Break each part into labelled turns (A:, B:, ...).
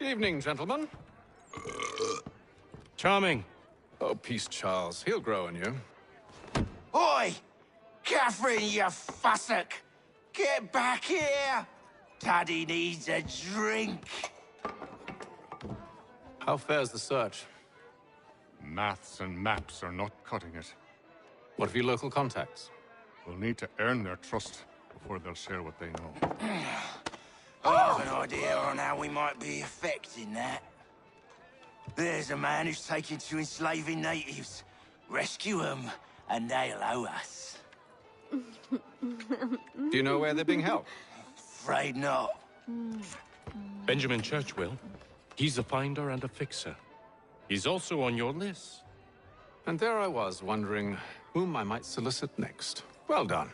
A: Evening, gentlemen.
B: Charming.
A: Oh, peace, Charles. He'll grow on you.
C: Oi! Catherine, you fussock! Get back here! Daddy needs a drink.
A: How fares the search?
B: Maths and maps are not cutting it.
A: What of your local contacts?
B: We'll need to earn their trust before they'll share what they know.
C: I have an idea on how we might be affecting that. There's a man who's taken to enslaving natives. Rescue them, and they'll owe us.
A: Do you know where they're being held?
C: Afraid not.
D: Benjamin Church will. He's a finder and a fixer. He's also on your list.
A: And there I was, wondering whom I might solicit next. Well done.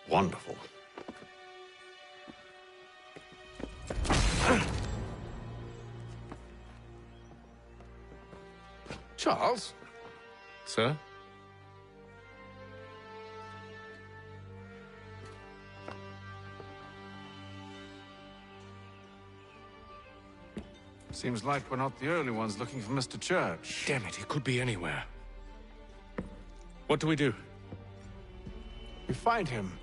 A: Wonderful. Charles?
D: Sir?
A: Seems like we're not the only ones looking for Mr. Church.
D: Damn it, he could be anywhere. What do we do?
A: We find him.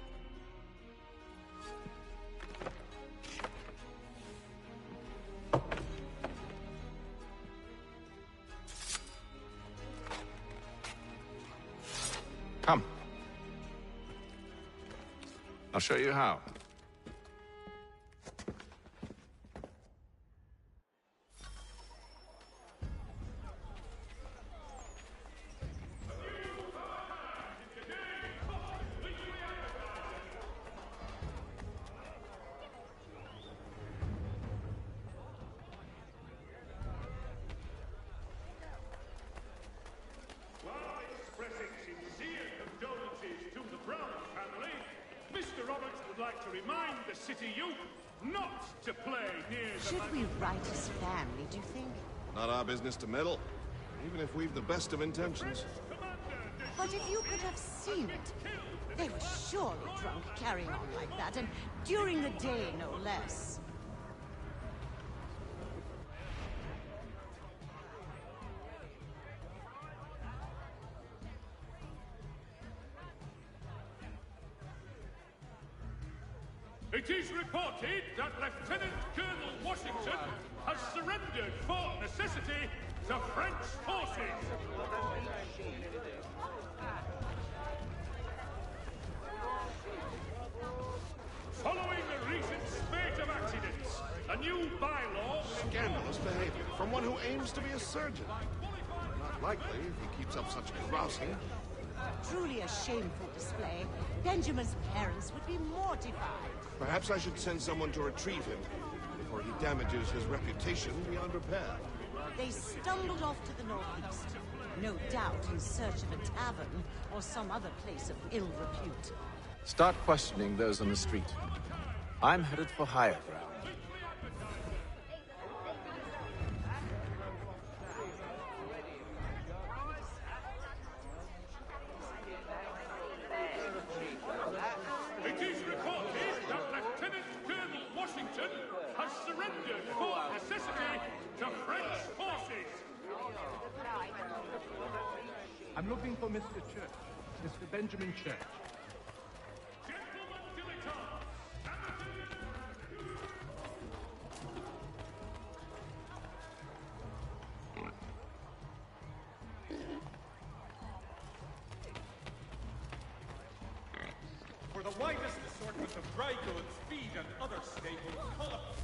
A: Come. I'll show you how.
E: Should we write his family, do you think?
F: Not our business to meddle, even if we've the best of intentions.
E: But if you could have seen it, they were surely drunk carrying on like that, and during the day, no less.
G: It is reported that Lieutenant Colonel Washington has surrendered for necessity to French forces. Following a recent spate of accidents, a new bylaw...
F: Scandalous behavior from one who aims to be a surgeon. Not likely if he keeps up such grousing.
E: Truly a shameful display. Benjamin's parents would be mortified.
F: Perhaps I should send someone to retrieve him before he damages his reputation beyond repair.
E: They stumbled off to the northeast, no doubt in search of a tavern or some other place of ill repute.
A: Start questioning those on the street. I'm headed for higher ground.
G: It is reported that Lieutenant Colonel
H: I'm looking for Mr. Church. Mr. Benjamin Church.
G: Gentlemen dilettantes, amateurs.
I: For the widest assortment of dry goods, feed, and other staples, call up...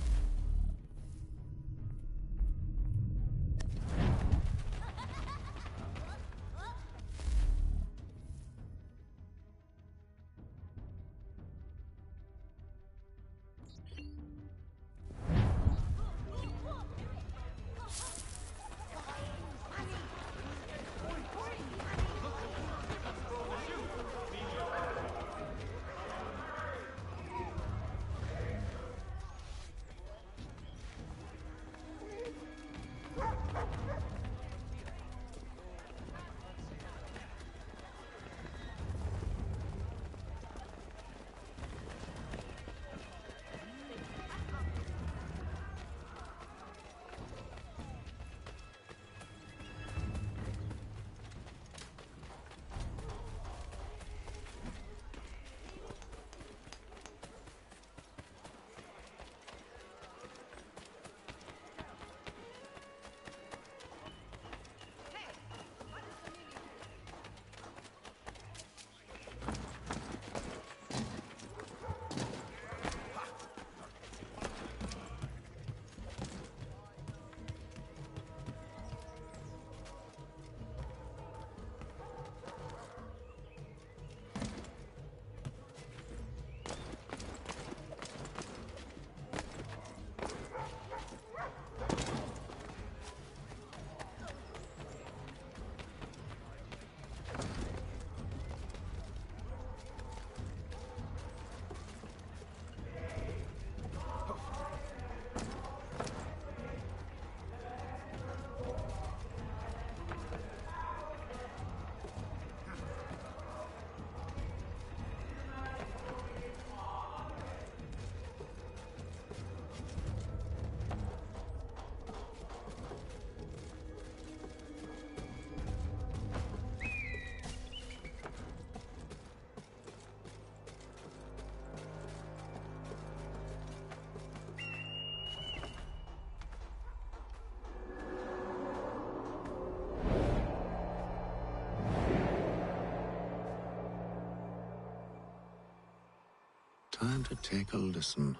A: Time to take a listen.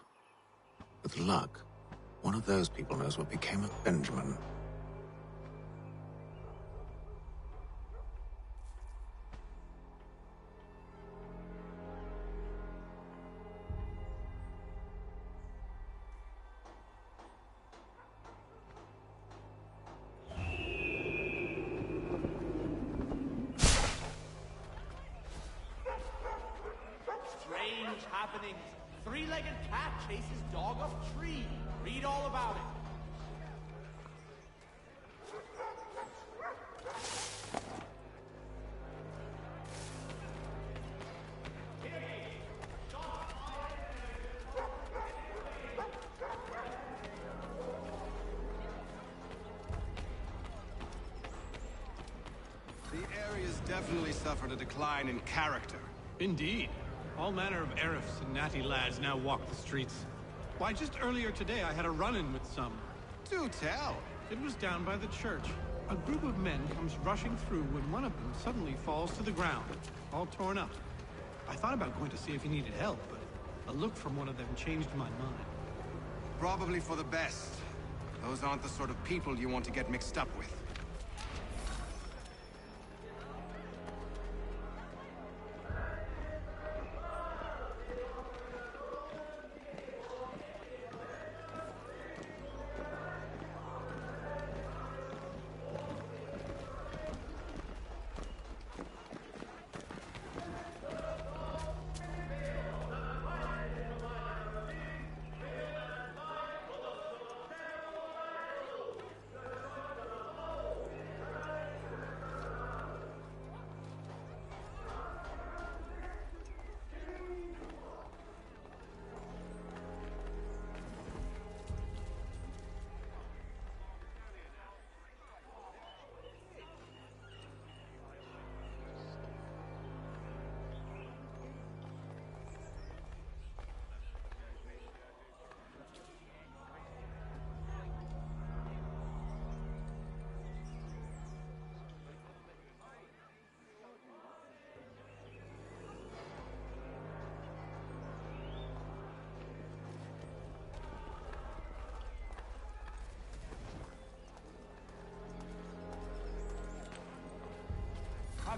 A: With luck, one of those people knows what became of Benjamin.
J: Strange happenings. Three-legged cat chases dog off tree. Read all about it.
K: The area's definitely suffered a decline in character.
L: Indeed. All manner of Arifs and natty lads now walk the streets. Why, just earlier today I had a run-in with some.
K: Do tell.
L: It was down by the church. A group of men comes rushing through when one of them suddenly falls to the ground, all torn up. I thought about going to see if he needed help, but a look from one of them changed my mind.
K: Probably for the best. Those aren't the sort of people you want to get mixed up with.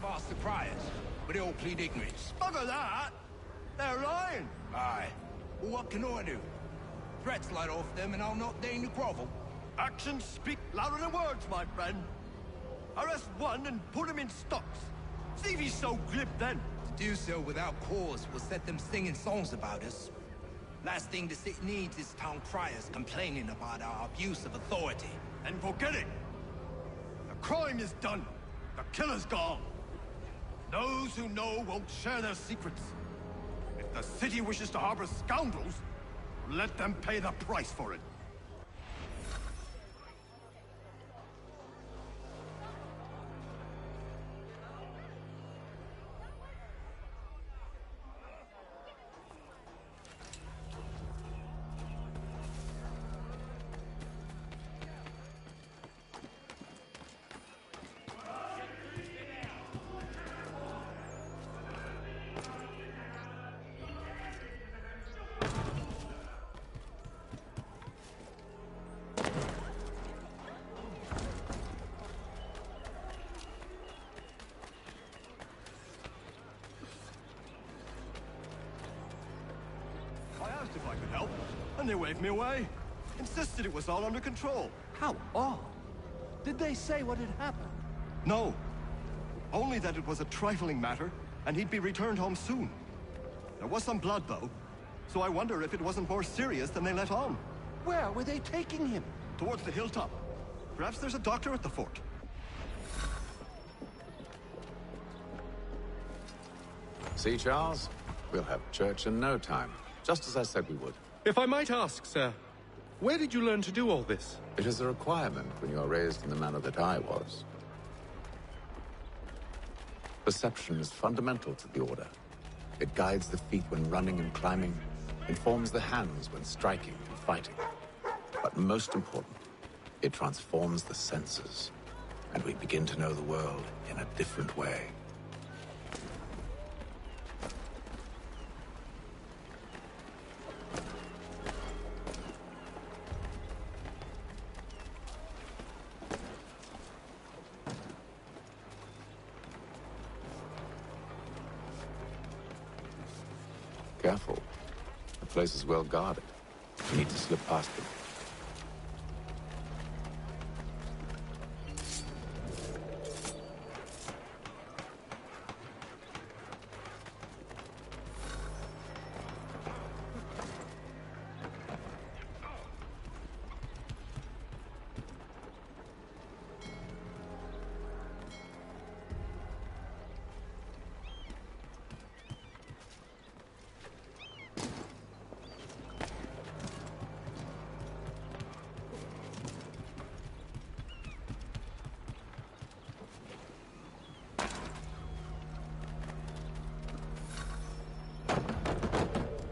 C: I've asked the criers, but they all plead ignorance.
M: Bugger that! They're lying!
C: Aye. Well, what can I do? Threats light off them and I'll not deign to grovel.
M: Actions speak louder than words, my friend. Arrest one and put him in stocks. See if he's so glib then.
C: To do so without cause will set them singing songs about us. Last thing the city needs is town criers complaining about our abuse of authority.
M: And forget it. The crime is done. The killer's gone. Those who know won't share their secrets. If the city wishes to harbor scoundrels, let them pay the price for it. If I could help, and they waved me away. Insisted it was all under control.
N: How odd. Did they say what had happened?
M: No. Only that it was a trifling matter, and he'd be returned home soon. There was some blood, though, so I wonder if it wasn't more serious than they let on.
N: Where were they taking him?
M: Towards the hilltop. Perhaps there's a doctor at the fort.
A: See, Charles? We'll have church in no time. Just as I said we would.
H: If I might ask, sir, where did you learn to do all this?
A: It is a requirement when you are raised in the manner that I was. Perception is fundamental to the Order. It guides the feet when running and climbing, informs the hands when striking and fighting. But most important, it transforms the senses, and we begin to know the world in a different way. Careful. The place is well guarded. You need to slip past them.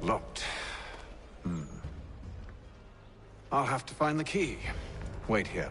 A: Locked. I'll have to find the key. Wait here.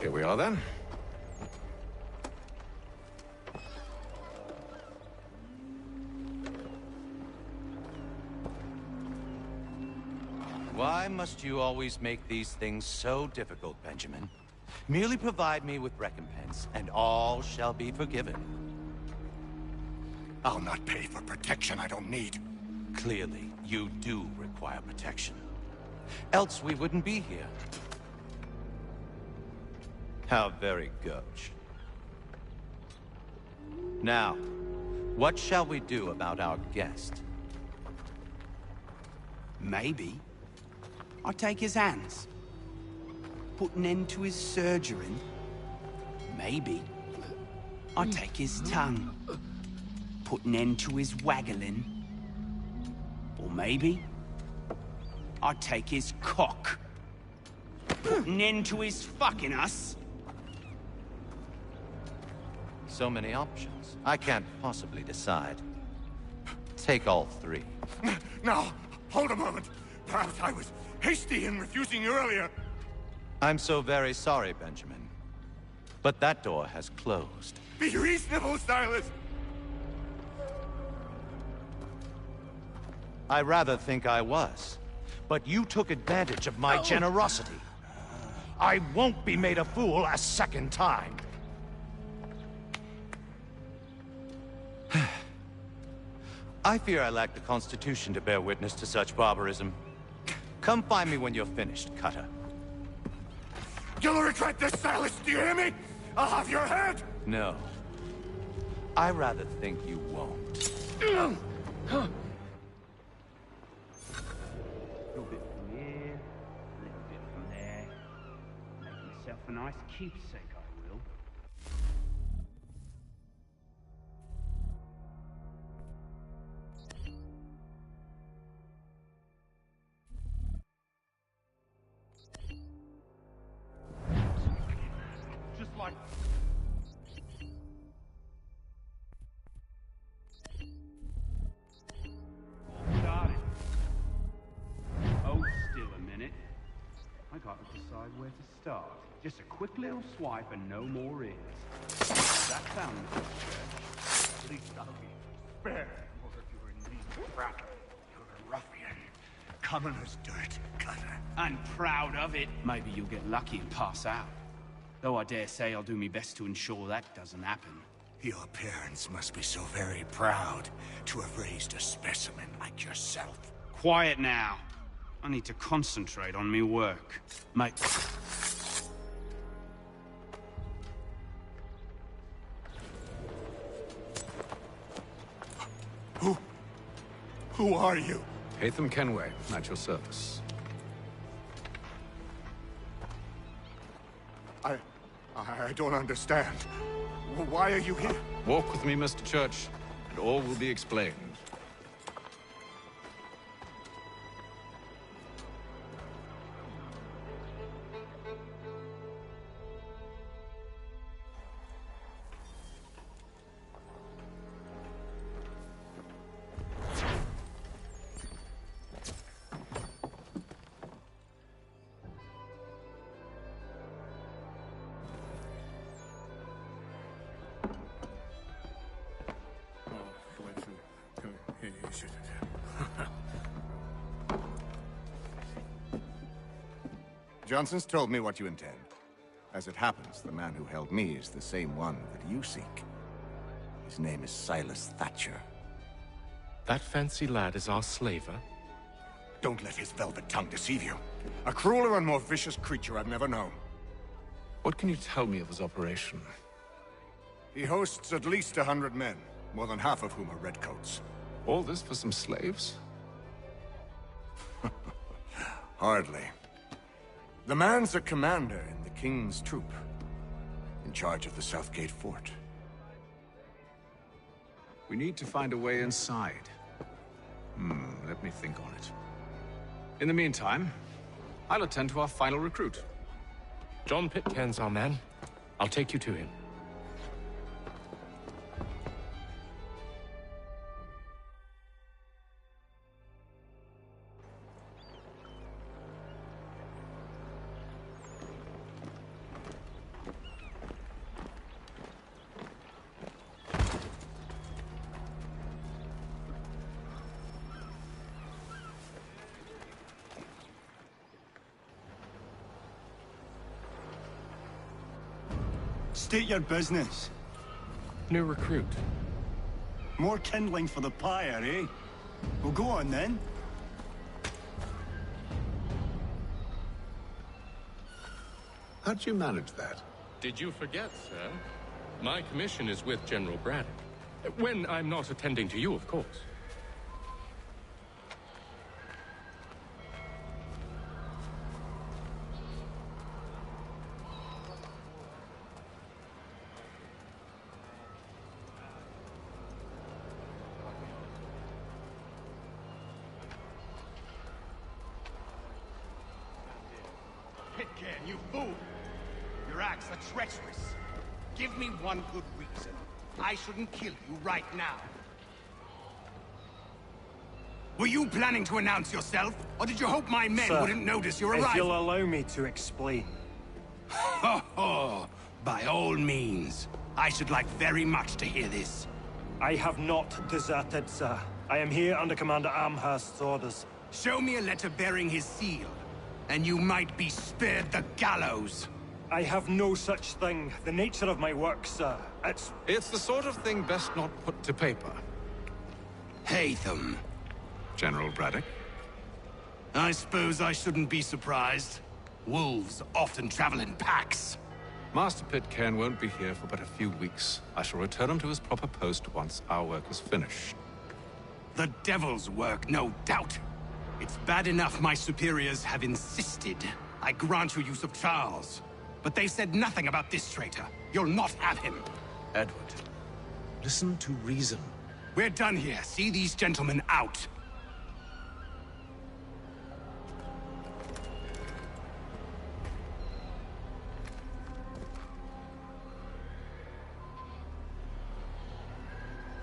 A: Here we are, then.
O: Why must you always make these things so difficult, Benjamin? Merely provide me with recompense, and all shall be forgiven.
F: I'll not pay for protection I don't need.
O: Clearly, you do require protection. Else we wouldn't be here. How very gauche. Now, what shall we do about our guest?
P: Maybe I take his hands, put an end to his surgery. Maybe I'd take his tongue. Put an end to his waggling. Or maybe I'd take his cock. Put an end to his fucking us.
O: So many options. I can't possibly decide. Take all three.
M: Now, hold a moment. Perhaps I was hasty in refusing you earlier.
O: I'm so very sorry, Benjamin. But that door has closed.
M: Be reasonable, Silas!
O: I rather think I was. But you took advantage of my generosity. I won't be made a fool a second time. I fear I lack the constitution to bear witness to such barbarism. Come find me when you're finished, Cutter.
M: You'll regret this, Silas, do you hear me? I'll have your head!
O: No. I rather think you won't.
P: A little bit from here, a little bit from there. Make myself a nice keepsake, I will.
M: Just like...
P: Got it. Hold still a minute. I gotta decide where to start. Just a quick little swipe and no more is. How's that sound, Mr. Church?
M: At least I'll be spared, or if you're in need of rattle. You're a ruffian. Commoner's dirt, Cutter.
P: And proud of it. Maybe you'll get lucky and pass out. Though I dare say I'll do my best to ensure that doesn't happen.
M: Your parents must be so very proud to have raised a specimen like yourself.
P: Quiet now. I need to concentrate on me work. Mate.
M: Who are you?
A: Haytham Kenway, at your service.
M: I don't understand. Why are you here?
A: Walk with me, Mr. Church, and all will be explained.
F: Johnson's told me what you intend. As it happens, the man who held me is the same one that you seek. His name is Silas Thatcher.
D: That fancy lad is our slaver?
M: Don't let his velvet tongue deceive you. A crueler and more vicious creature I've never known.
A: What can you tell me of his operation?
F: He hosts at least 100 men, more than half of whom are redcoats.
A: All this for some slaves?
F: Hardly. The man's a commander in the King's troop, in charge of the Southgate Fort.
A: We need to find a way inside. Let me think on it. In the meantime, I'll attend to our final recruit.
D: John Pitcairn's our man. I'll take you to him.
Q: State your business.
D: New recruit.
Q: More kindling for the pyre, eh? Well, go on then.
A: How'd you manage that?
D: Did you forget, sir? My commission is with General Braddock. When I'm not attending to you, of course.
M: Pitcairn, you fool! Your acts are treacherous. Give me one good reason. I shouldn't kill you right now. Were you planning to announce yourself? Or did you hope my men
R: Sir,
M: wouldn't notice your
R: if
M: arrival?
R: you'll allow me to explain.
M: Ho ho! By all means. I should like very much to hear this.
R: I have not deserted, sir. I am here under Commander Amherst's orders.
M: Show me a letter bearing his seal, and you might be spared the gallows.
R: I have no such thing. The nature of my work, sir,
K: It's the sort of thing best not put to paper.
M: Haytham.
K: General Braddock?
M: I suppose I shouldn't be surprised. Wolves often travel in packs.
K: Master Pitcairn won't be here for but a few weeks. I shall return him to his proper post once our work is finished.
M: The devil's work, no doubt. It's bad enough my superiors have insisted I grant you use of Charles. But they said nothing about this traitor. You'll not have him.
K: Edward, listen to reason.
M: We're done here. See these gentlemen out.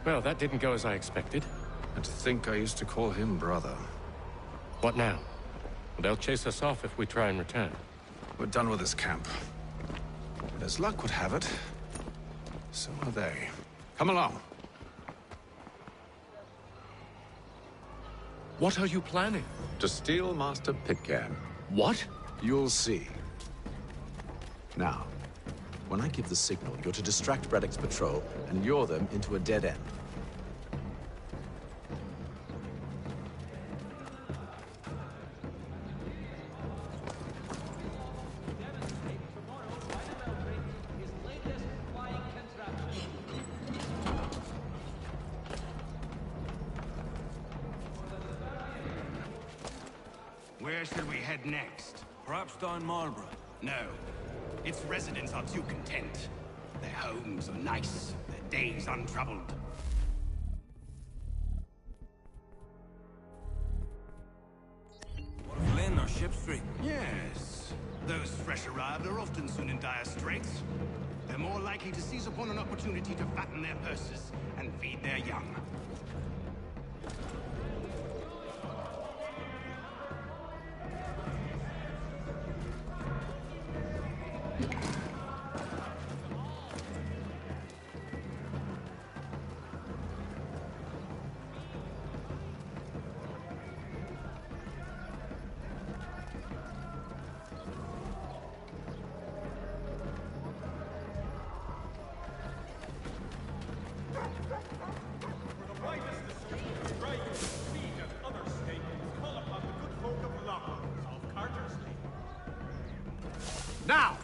D: Well, that didn't go as I expected.
K: And to think I used to call him brother.
D: What now? They'll chase us off if we try and return.
K: We're done with this camp. But as luck would have it, so are they. Come along.
D: What are you planning?
A: To steal Master Pitcairn.
D: What?
A: You'll see. Now, when I give the signal, you're to distract Braddock's patrol and lure them into a dead end.
M: Where should we head next?
Q: Perhaps down Marlborough.
M: No. Its residents are too content. Their homes are nice, their days untroubled.
Q: Lynn or Ship Street?
M: Yes. Those fresh arrived are often soon in dire straits. They're more likely to seize upon an opportunity to fatten their purses and feed their young. Now!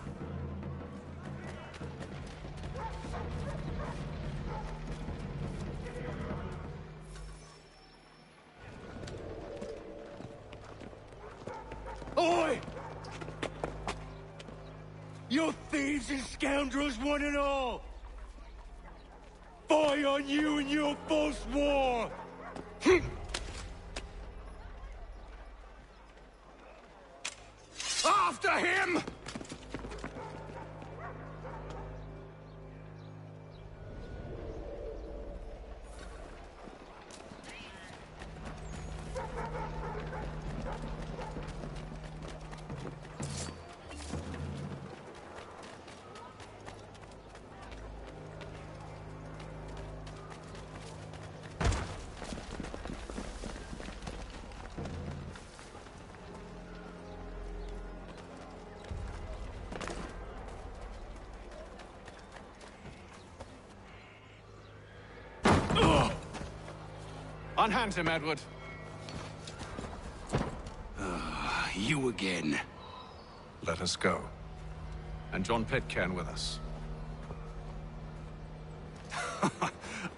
S: Oi! You thieves and scoundrels, one and all! Fie on you and your false war!
M: After him!
K: Unhand him, Edward.
M: You again.
K: Let us go. And John Pitcairn with us.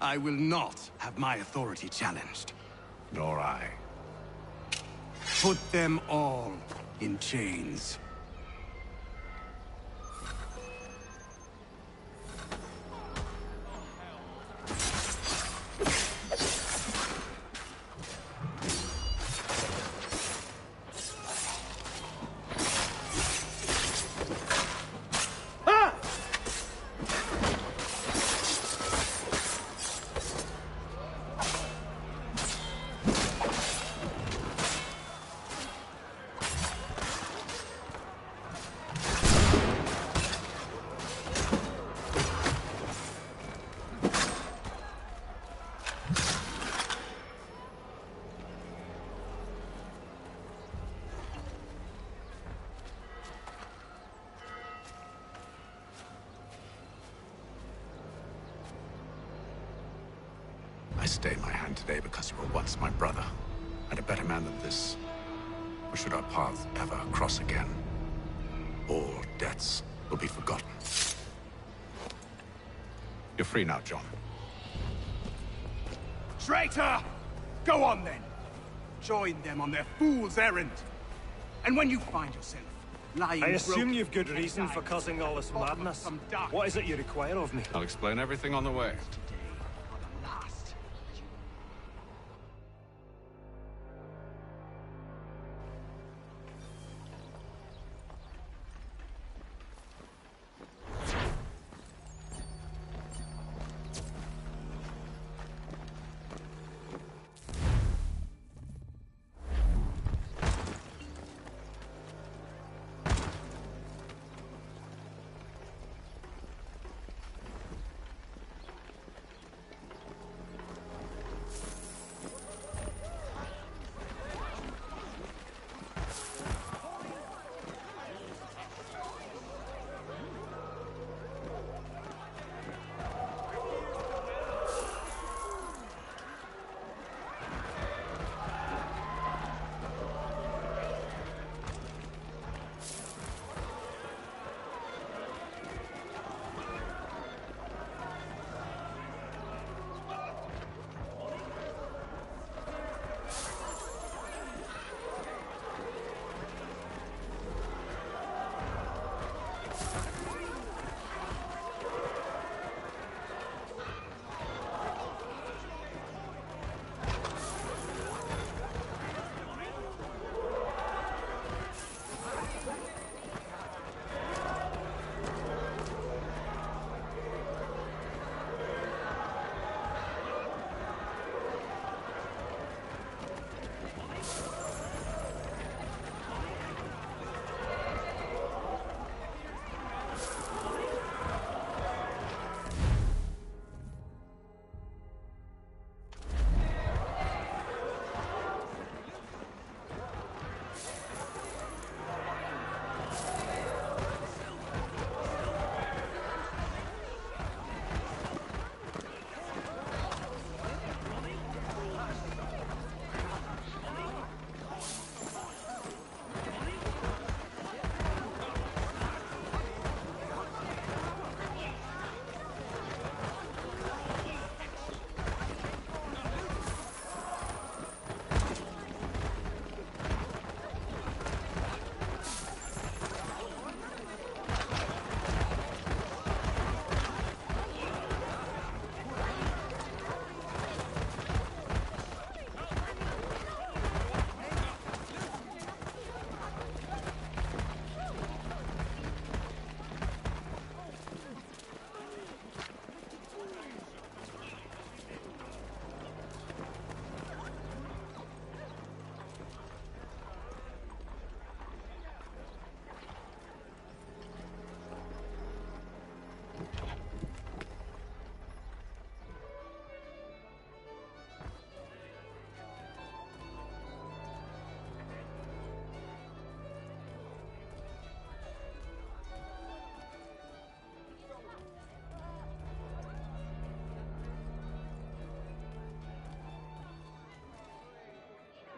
M: I will not have my authority challenged.
K: Nor I.
M: Put them all in chains.
K: stay my hand today because you were once my brother, and a better man than this. Or should our paths ever cross again, all debts will be forgotten. You're free now, John.
M: Traitor! Go on then! Join them on their fool's errand. And when you find yourself lying
R: I assume
M: broken
R: you've good reason for causing all this madness. What is it you require of me?
K: I'll explain everything on the way.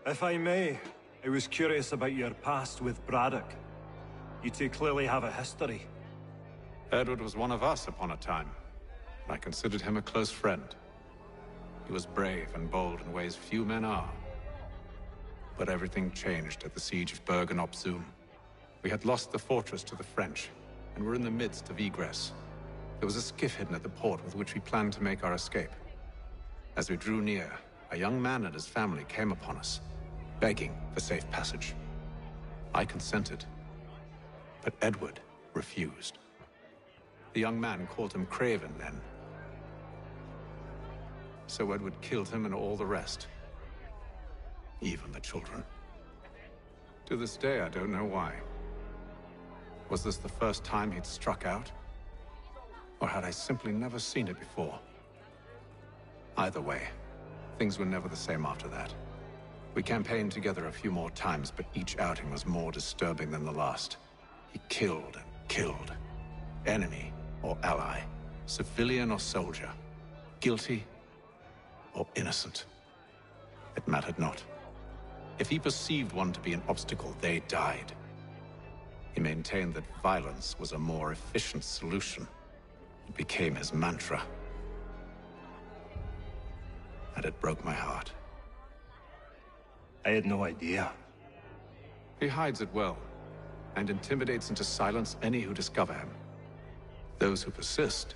R: If I may, I was curious about your past with Braddock. You two clearly have a history.
K: Edward was one of us upon a time. I considered him a close friend. He was brave and bold in ways few men are. But everything changed at the siege of Bergen-op Zoom. We had lost the fortress to the French, and were in the midst of egress. There was a skiff hidden at the port with which we planned to make our escape. As we drew near, a young man and his family came upon us, begging for safe passage. I consented, but Edward refused. The young man called him Craven then. So Edward killed him and all the rest. Even the children. To this day, I don't know why. Was this the first time he'd struck out? Or had I simply never seen it before? Either way, things were never the same after that. We campaigned together a few more times, but each outing was more disturbing than the last. He killed and killed. Enemy or ally, civilian or soldier, guilty or innocent. It mattered not. If he perceived one to be an obstacle, they died. He maintained that violence was a more efficient solution. It became his mantra. And it broke my heart.
R: I had no idea.
K: He hides it well, and intimidates into silence any who discover him. Those who persist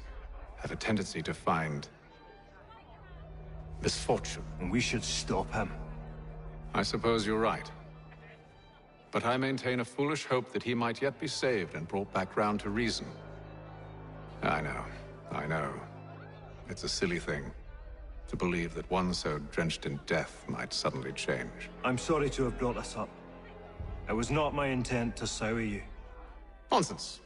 K: have a tendency to find misfortune.
R: And we should stop him.
K: I suppose you're right. But I maintain a foolish hope that he might yet be saved and brought back round to reason. I know. It's a silly thing to believe that one so drenched in death might suddenly change.
R: I'm sorry to have brought this up. It was not my intent to sour you.
K: Nonsense.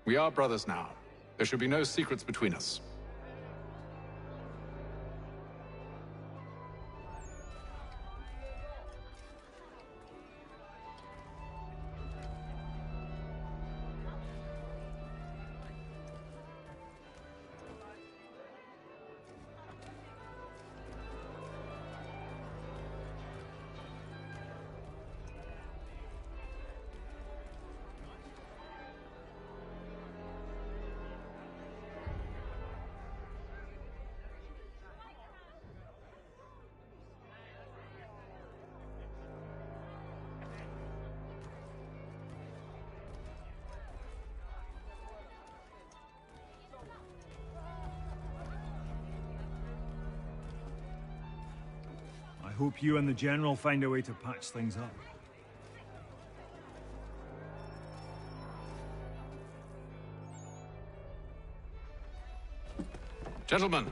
K: We are brothers now. There should be no secrets between us.
R: I hope you and the General find a way to patch things up.
K: Gentlemen,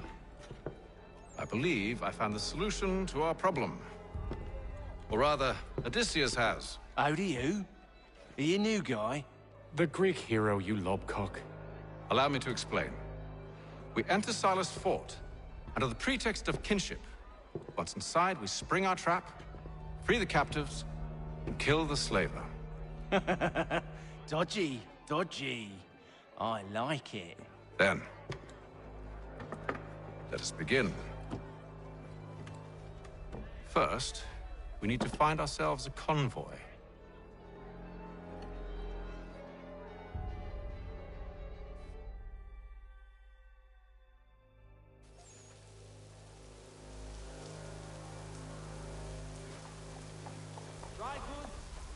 K: I believe I found the solution to our problem. Or rather, Odysseus has.
C: How do you? Are you a new guy?
D: The Greek hero, you lobcock.
K: Allow me to explain. We enter Silas' fort, under the pretext of kinship. Once inside, we spring our trap, free the captives, and kill the slaver.
C: Dodgy, dodgy. I like it.
K: Then, let us begin. First, we need to find ourselves a convoy.
J: Dry goods,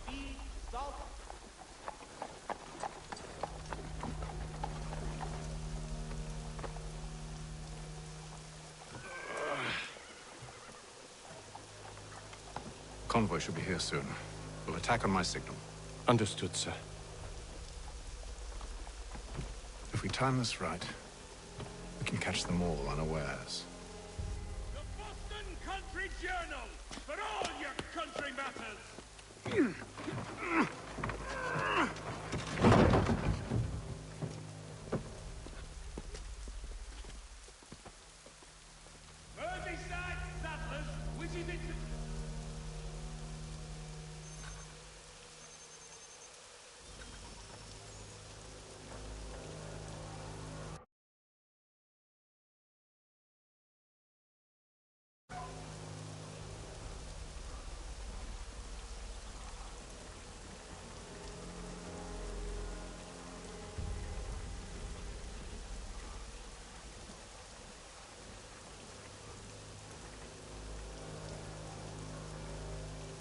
J: feed, salt.
K: Convoy should be here soon. We'll attack on my signal.
D: Understood, sir.
K: If we time this right, we can catch them all unawares.
G: The Boston Country Journal, for all your country matters. Merseyside Saddlers wishes it to...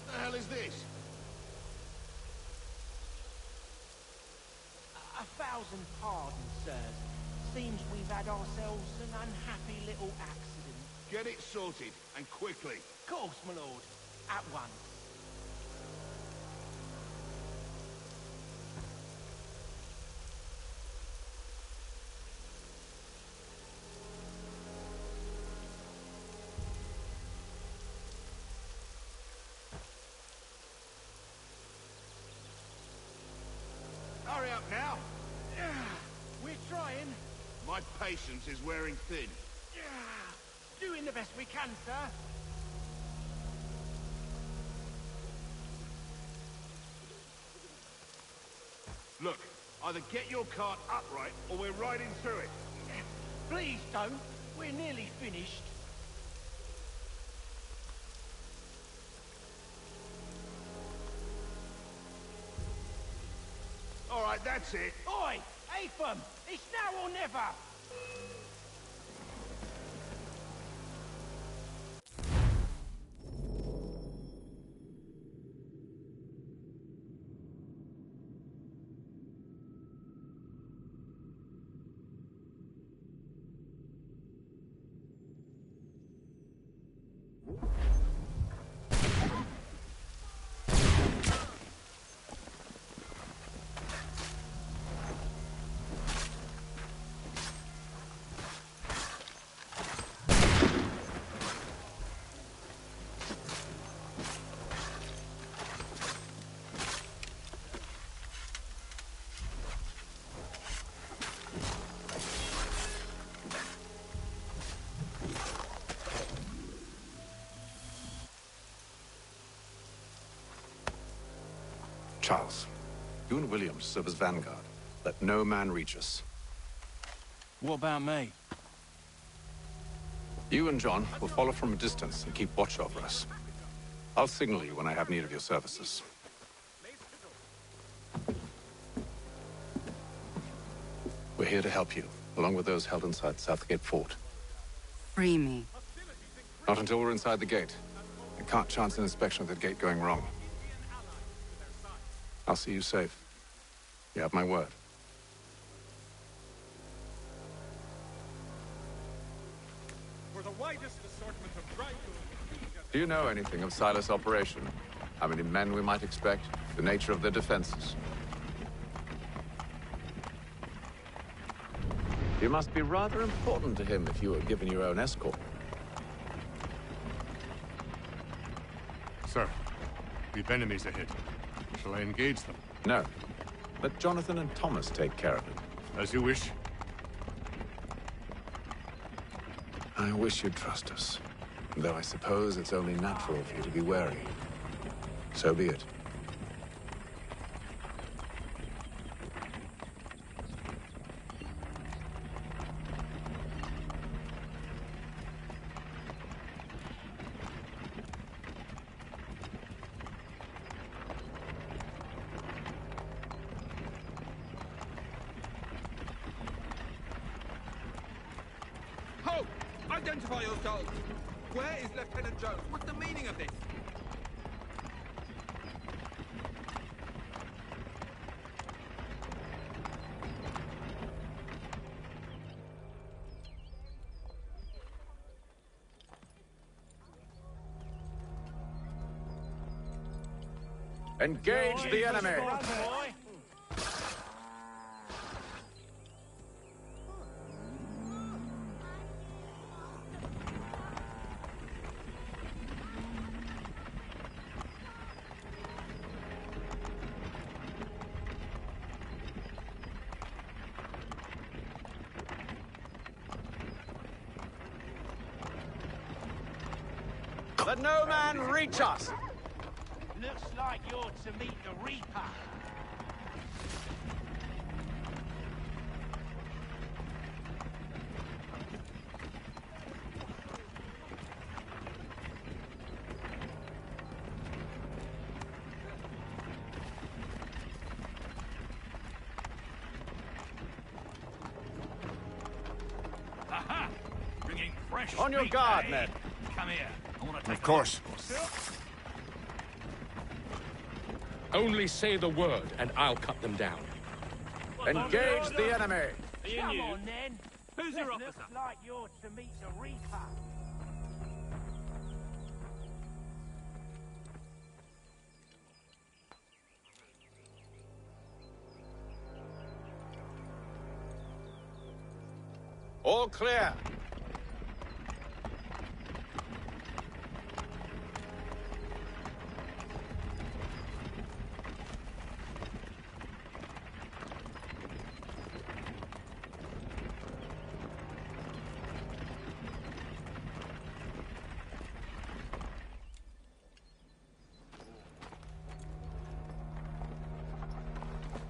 M: What the hell is this?
J: A thousand pardons, sirs. Seems we've had ourselves an unhappy little accident.
M: Get it sorted, and quickly.
J: Of course, my lord. At once.
M: Hurry up now.
J: We're trying.
M: My patience is wearing thin.
J: Doing the best we can, sir.
M: Look, either get your cart upright, or we're riding through it.
J: Please don't. We're nearly finished.
M: right, that's it.
J: Oi! Haytham! It's now or never!
K: Charles, you and William serve as vanguard. Let no man reach us.
C: What about me?
K: You and John will follow from a distance and keep watch over us. I'll signal you when I have need of your services. We're here to help you, along with those held inside Southgate Fort.
T: Free me.
K: Not until we're inside the gate. I can't chance an inspection of the gate going wrong. I'll see you safe. You have my word.
I: For the widest assortment of dry goods.
K: Do you know anything of Silas' operation? How many men we might expect? The nature of their defenses? You must be rather important to him if you were given your own escort.
B: Sir, we've enemies ahead. Shall I engage them?
K: No. Let Jonathan and Thomas take care of it.
B: As you wish.
K: I wish you'd trust us. Though I suppose it's only natural for you to be wary. So be it.
I: Halt! Identify yourselves! Where is Lieutenant Jones? What's the meaning of this?
K: Engage the enemy! Let no man reach us!
J: Looks like you're to meet the Reaper.
C: Aha! Bringing fresh
K: On your
C: meat,
K: guard,
C: eh?
K: men.
C: Come here. I want to take
F: Of course.
D: Only say the word, and I'll cut them down.
K: Engage the enemy!
J: Come on, then.
I: Who's your officer?
J: Looks like you're to meet the Reaper.
K: All clear.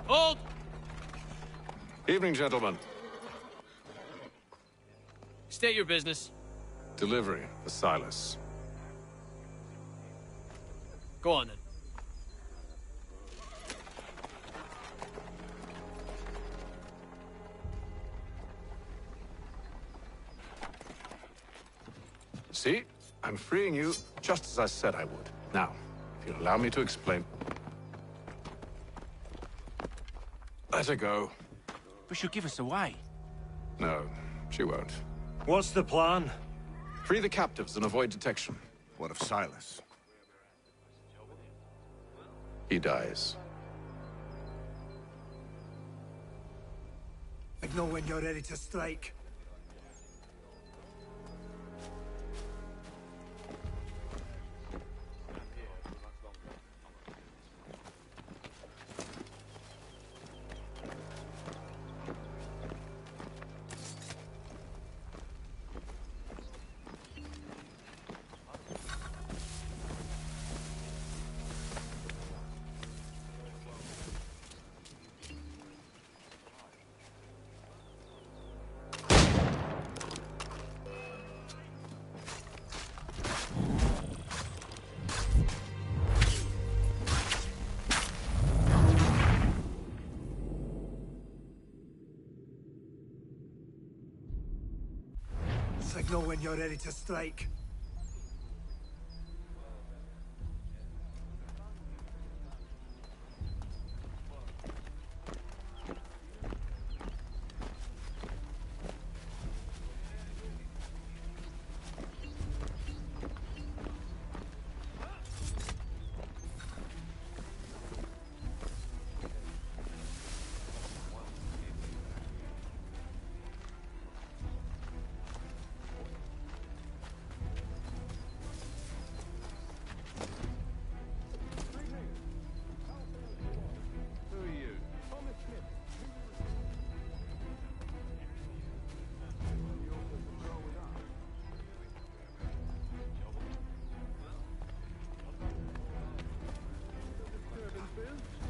D: Hold!
K: Evening, gentlemen.
U: State your business.
K: Delivery for Silas.
U: Go on, then.
K: See? I'm freeing you, just as I said I would. Now, if you'll allow me to explain... Let her go.
C: But she'll give us away.
K: No, she won't.
R: What's the plan?
K: Free the captives and avoid detection.
F: What of Silas?
K: He dies.
S: Signal when you're ready to strike. Signal when you're ready to strike.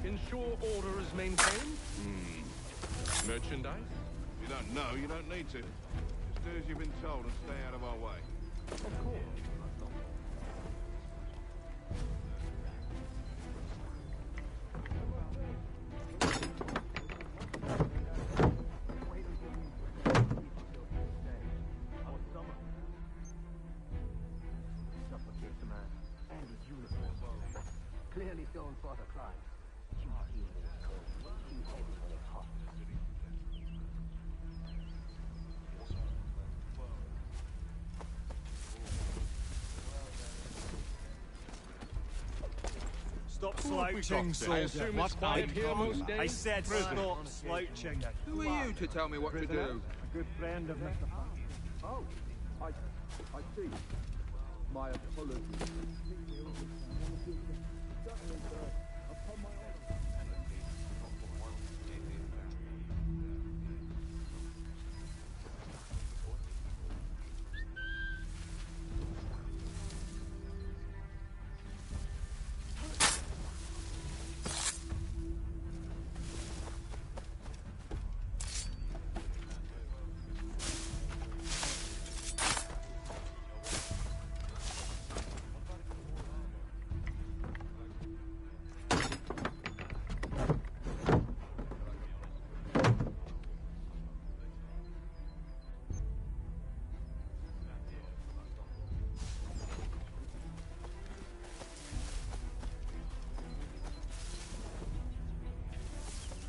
H: Ensure order is maintained? Merchandise?
G: You don't know, you don't need to. Just do as you've been told and stay out of our way.
H: Of course.
N: Clearly don't for the crime.
R: Stop slouching, soldier.
H: What quiet here most days?
R: I said stop slouching.
I: Who are you to tell me what to do?
N: A good friend of Mr. Oh, I see. My apologies.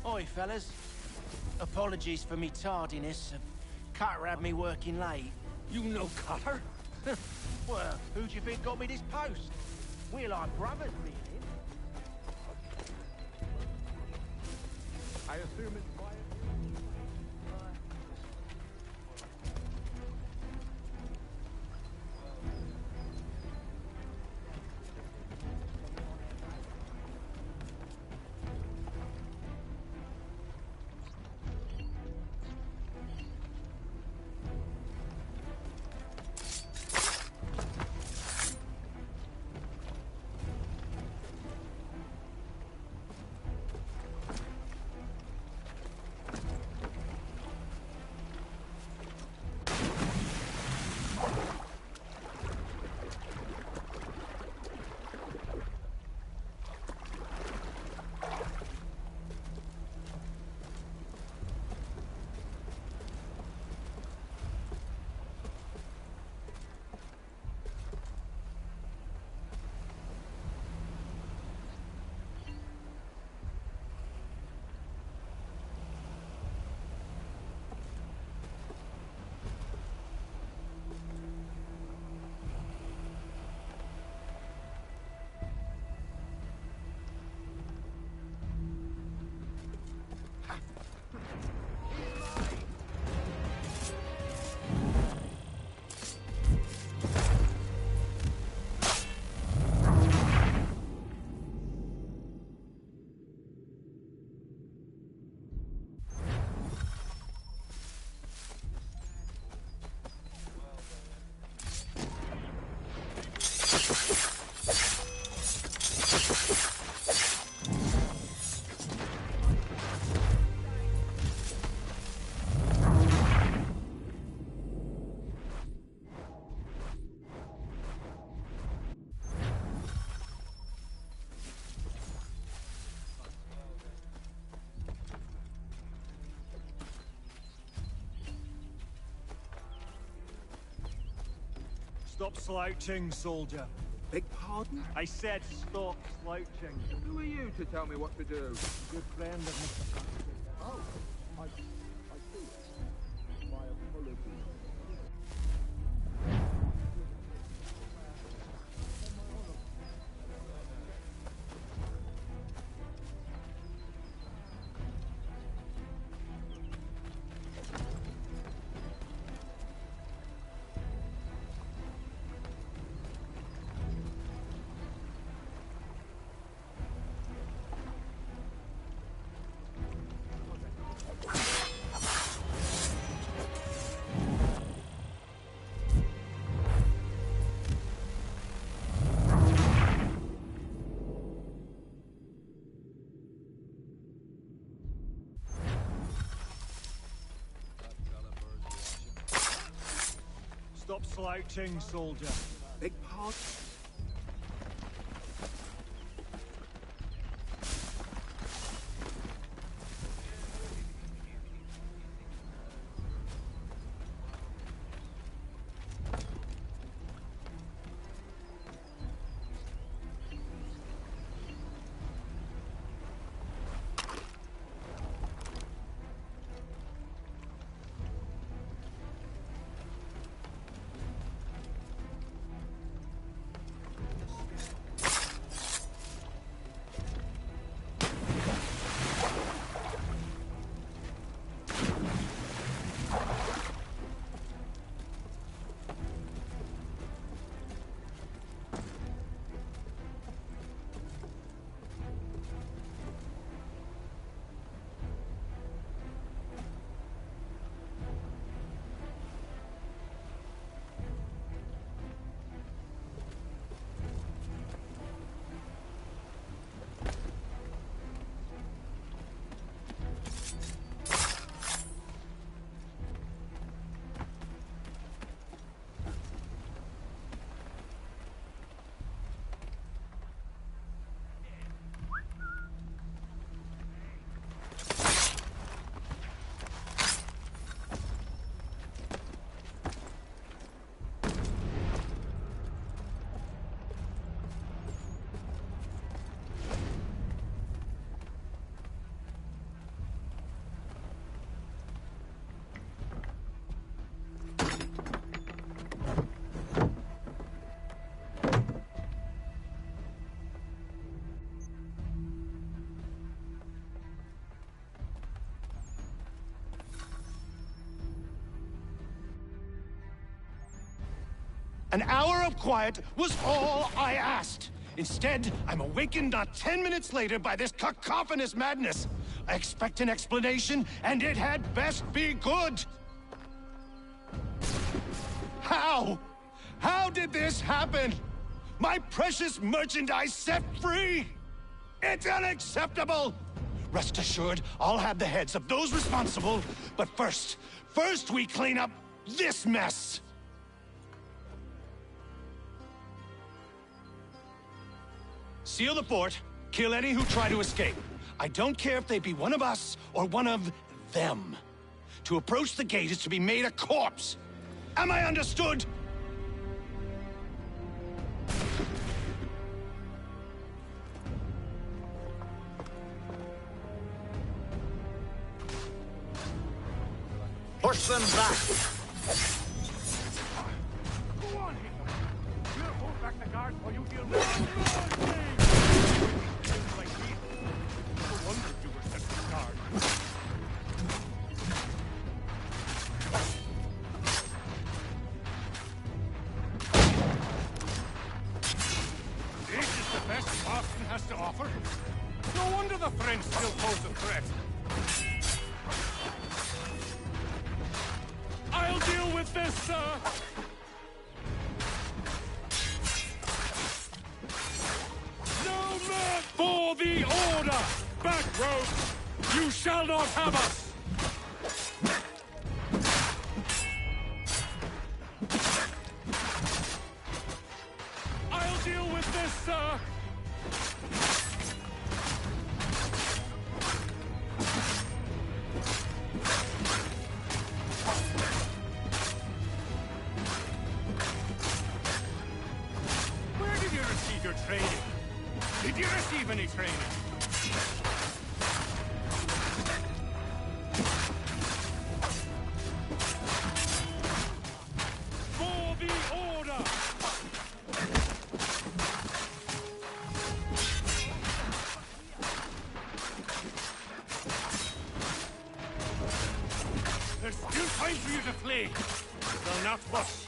C: Oi, fellas. Apologies for me tardiness. Cutter had me working late.
S: You know Cutter?
C: Well, who do you think got me this post? We're like brothers, me and him.
H: I assume it's quiet.
R: Stop slouching, soldier.
M: Beg pardon?
R: I said stop slouching.
I: Who are you to tell me what to do?
N: Good friend of Mr. Fox. Oh, I see. My apologies.
R: Stop slouching, soldier.
M: Beg pardon?
O: An hour of quiet was all I asked. Instead, I'm awakened not 10 minutes later by this cacophonous madness. I expect an explanation, and it had best be good. How? How did this happen? My precious merchandise set free? It's unacceptable! Rest assured, I'll have the heads of those responsible, but first we clean up this mess! Seal the fort, kill any who try to escape. I don't care if they be one of us or one of them. To approach the gate is to be made a corpse. Am I understood?
A: Push them back!
G: Go on, Haytham. We'll hold back the guards while you deal with like me. No wonder you were sent to guard. This is the best Boston has to offer. No wonder the French still pose a threat. I'll deal with this, sir! No man for the order! Back, rogues! You shall not have us! I'll deal with this, sir! training? Did you receive any training? For the order! There's still time for you to flee. They'll not bust.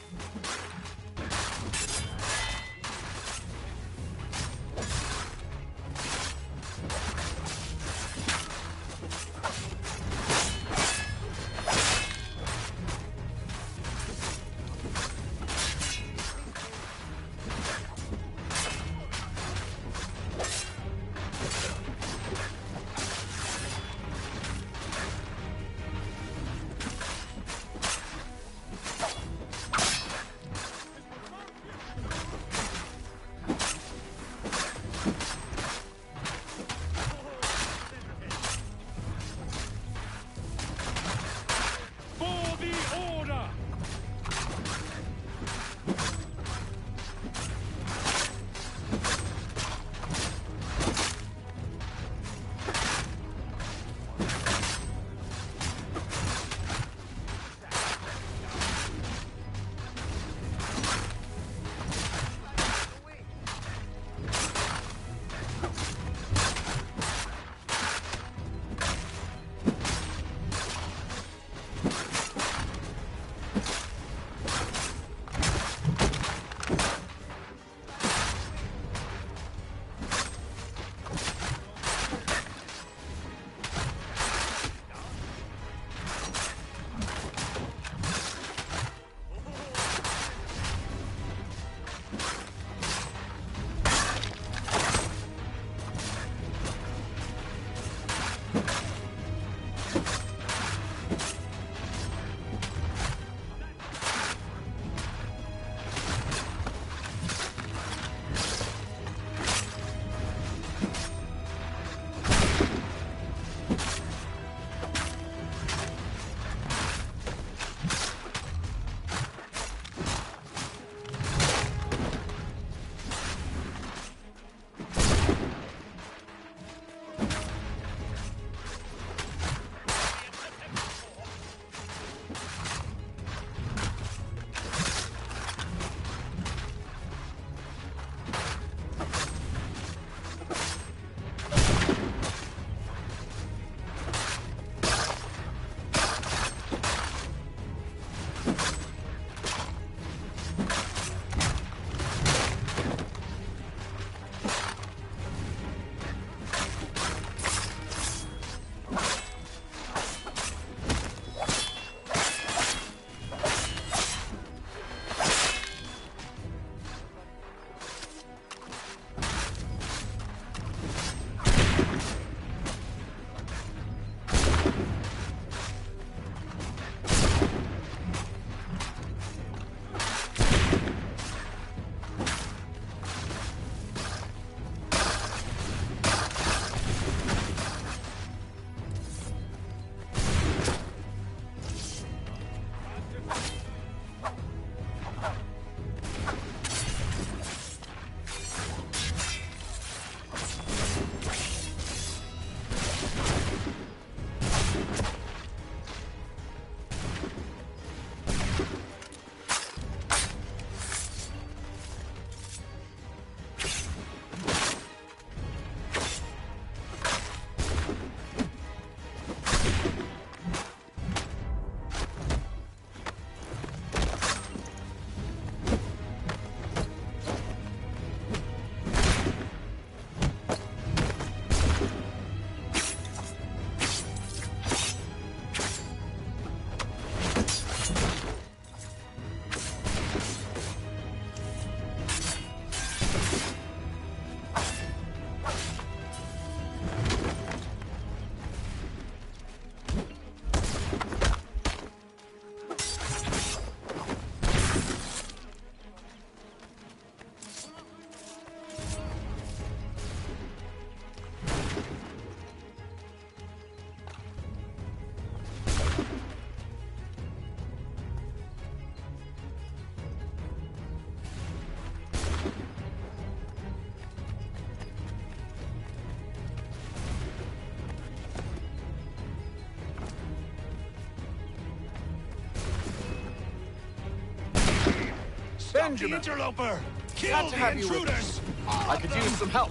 O: Stop the interloper! Kill the intruders!
A: I could use some help.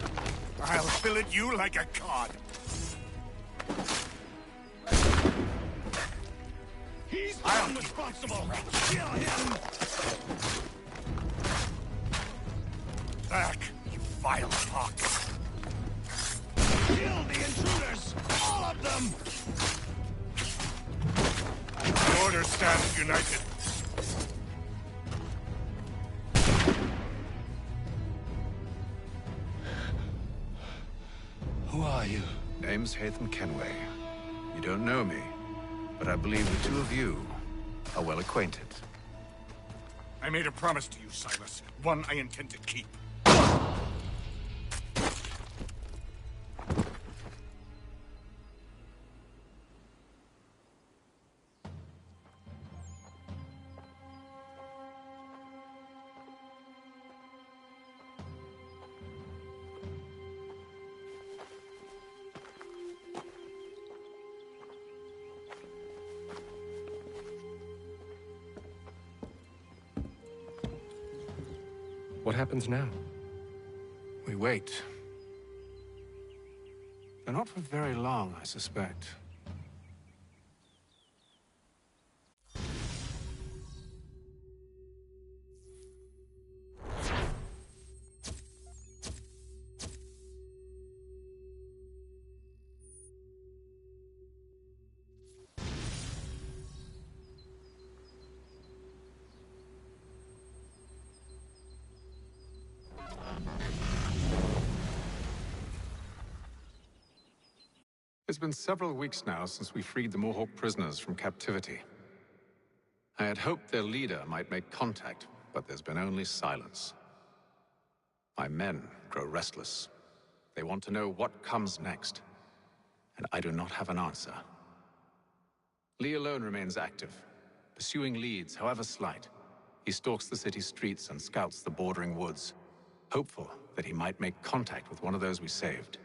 O: I'll fillet you like a cod. He's the one responsible! Kill him! Back, you vile hawk! Kill the intruders! All of them!
M: The Order stands united.
K: Who are you? Name's Haytham Kenway. You don't know me, but I believe the two of you are well acquainted.
M: I made a promise to you, Silas. One I intend to keep.
D: What happens now?
K: We wait. But not for very long, I suspect. It's been several weeks now since we freed the Mohawk prisoners from captivity. I had hoped their leader might make contact, but there's been only silence. My men grow restless. They want to know what comes next, and I do not have an answer. Lee alone remains active, pursuing leads, however slight. He stalks the city streets and scouts the bordering woods, hopeful that he might make contact with one of those we saved.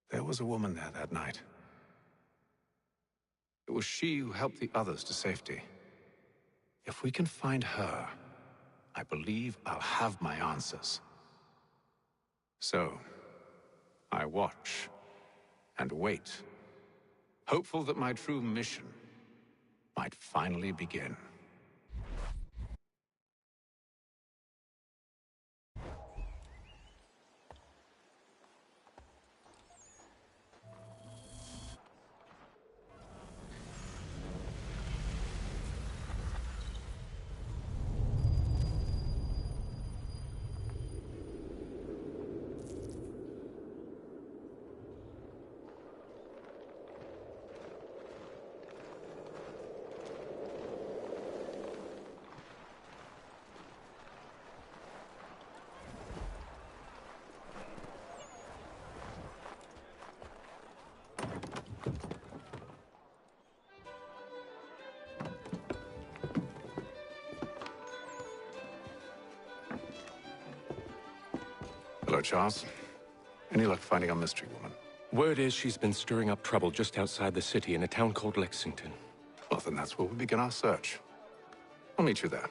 K: There was a woman there that night. It was she who helped the others to safety. If we can find her, I believe I'll have my answers. So, I watch and wait, hopeful that my true mission might finally begin. Hello, Charles. Any luck finding our mystery woman?
D: Word is she's been stirring up trouble just outside the city in a town called Lexington.
K: Well, then that's where we begin our search. I'll meet you there.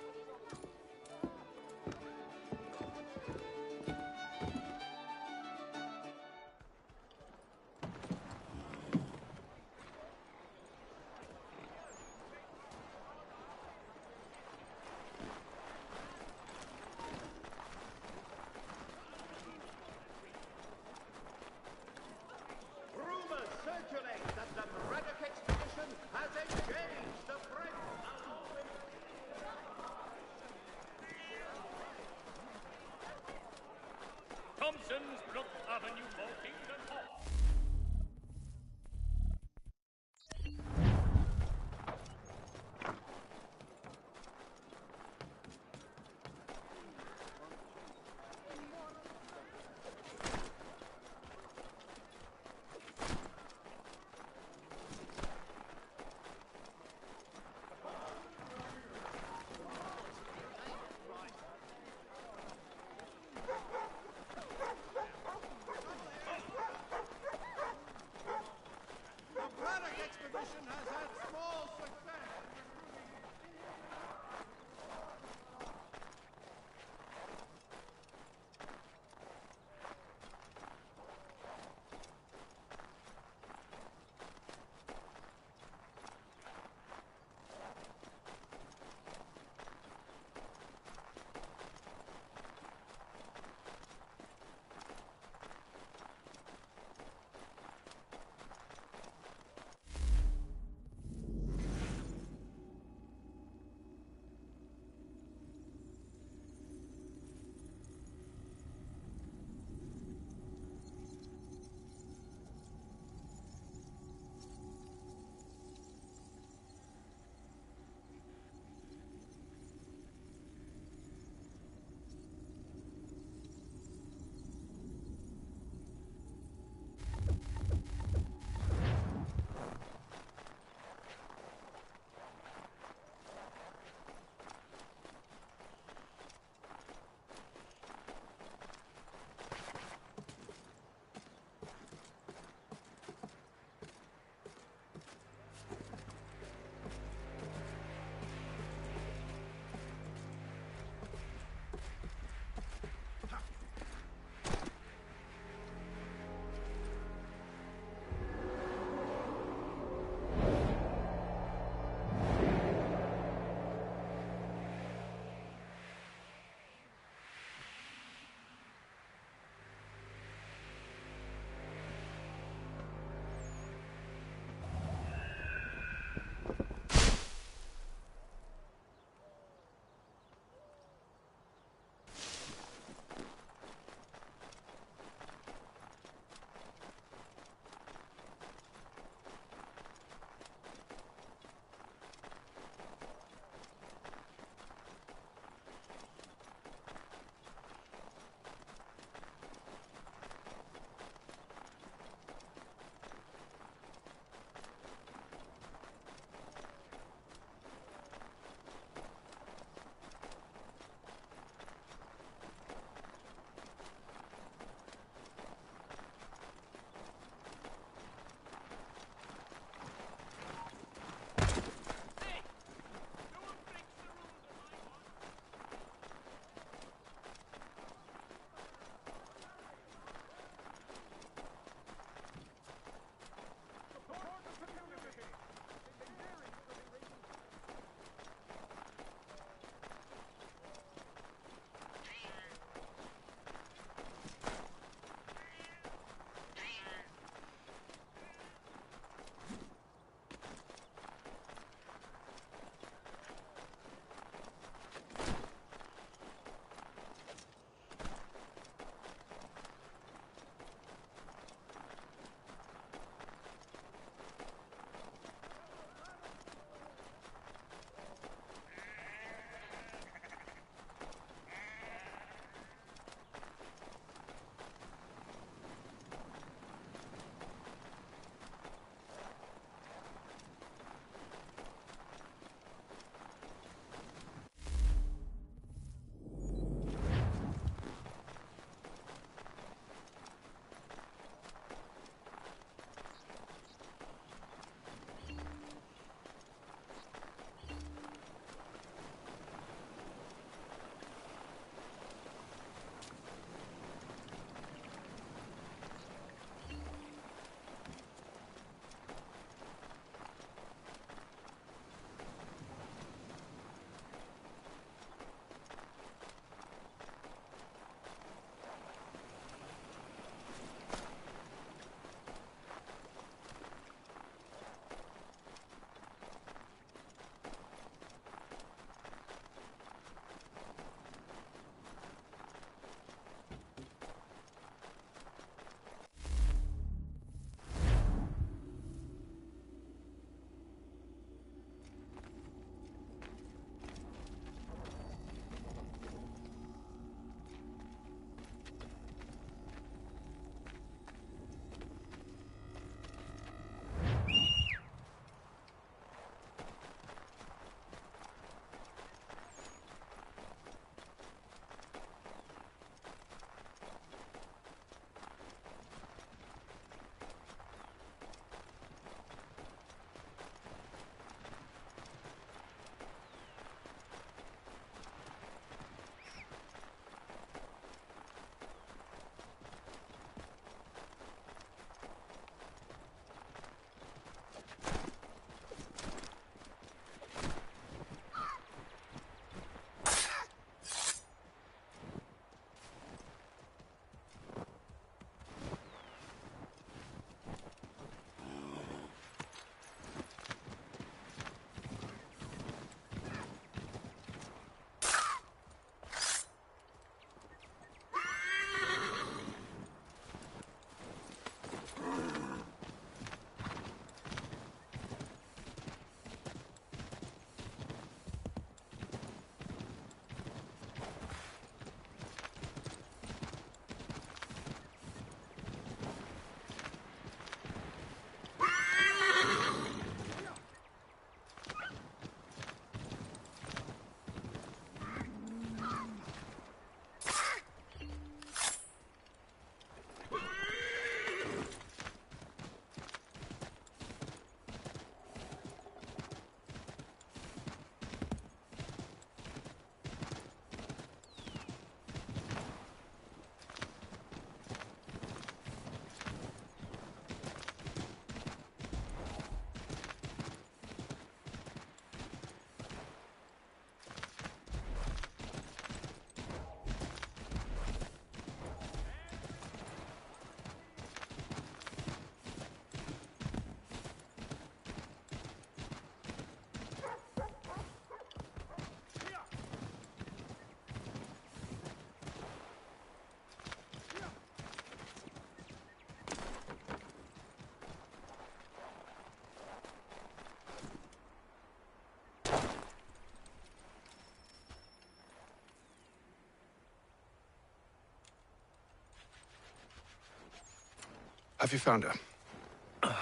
K: Have you found her?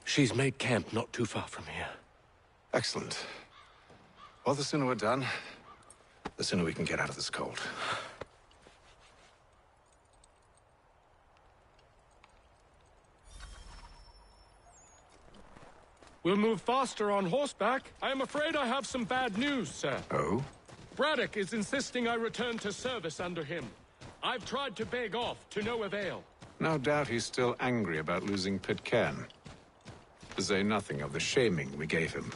D: She's made camp not too far from here.
K: Excellent. Well, the sooner we're done, the sooner we can get out of this cold.
D: We'll move faster on horseback. I am afraid I have some bad news, sir.
K: Oh?
D: Braddock is insisting I return to service under him. I've tried to beg off, to no avail.
K: No doubt he's still angry about losing Pitcairn. To say nothing of the shaming we gave him.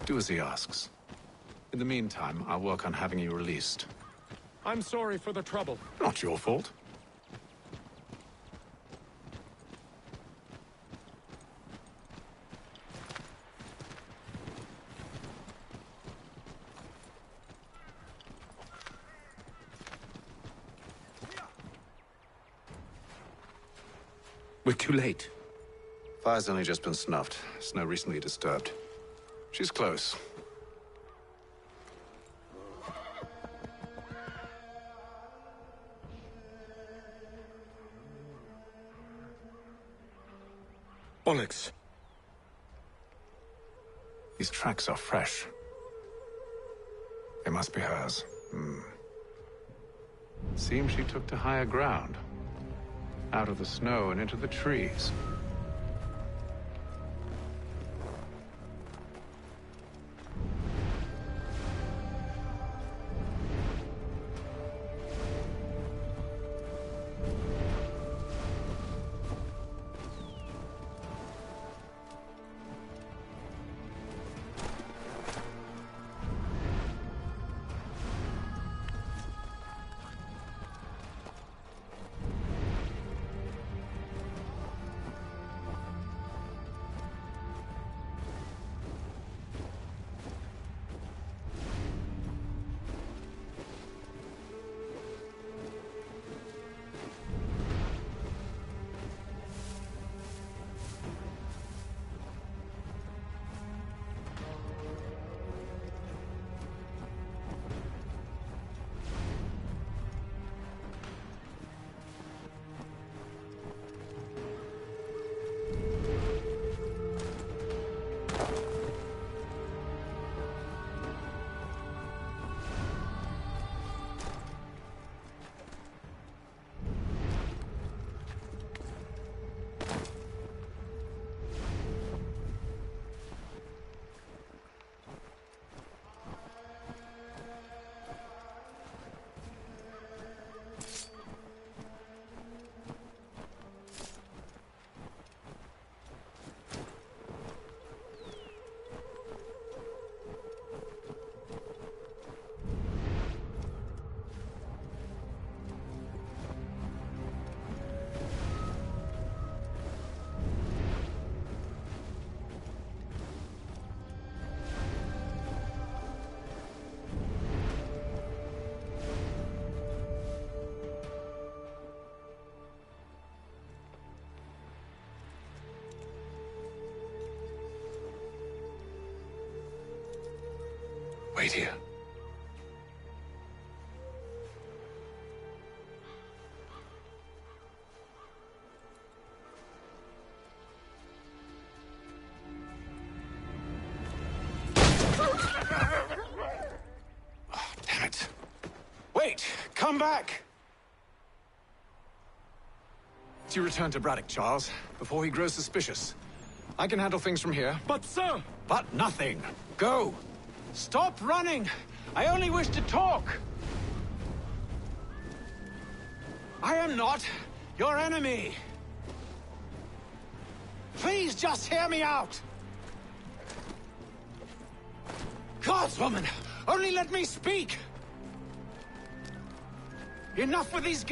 K: Do as he asks. In the meantime, I'll work on having you released.
D: I'm sorry for the trouble.
K: Not your fault.
D: We're too late.
K: Fire's only just been snuffed. Snow recently disturbed. She's close.
D: Bollocks.
K: These tracks are fresh. They must be hers. Seems she took to higher ground. Out of the snow and into the trees. Wait here. Oh, damn it. Wait! Come back! You return to Braddock, Charles, before he grows suspicious. I can handle things from here.
D: But, sir!
K: But nothing. Go! Stop running! I only wish to talk! I am not your enemy! Please just hear me out! Gods, woman! Only let me speak! Enough with these...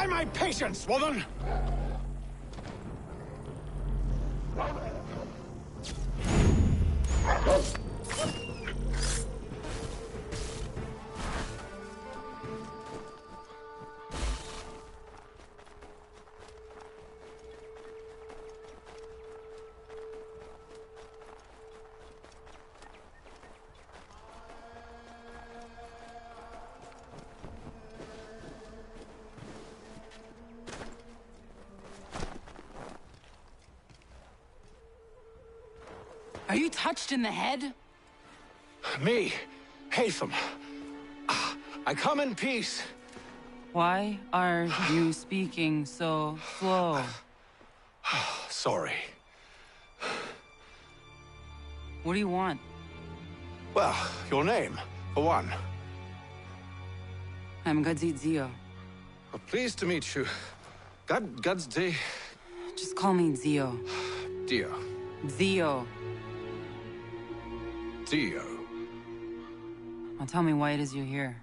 O: Try my patience, woman!
T: Are you touched in the head?
O: Me, Haytham. I come in peace.
T: Why are you speaking so slow?
O: Sorry.
T: What do you want?
O: Well, your name, for one.
T: I'm Gadzit Zio.
O: Well, pleased to meet you. Gadsday.
T: Just call me Zio.
O: Dio.
T: Zio.
O: Dio.
T: Now tell me why it is you're here.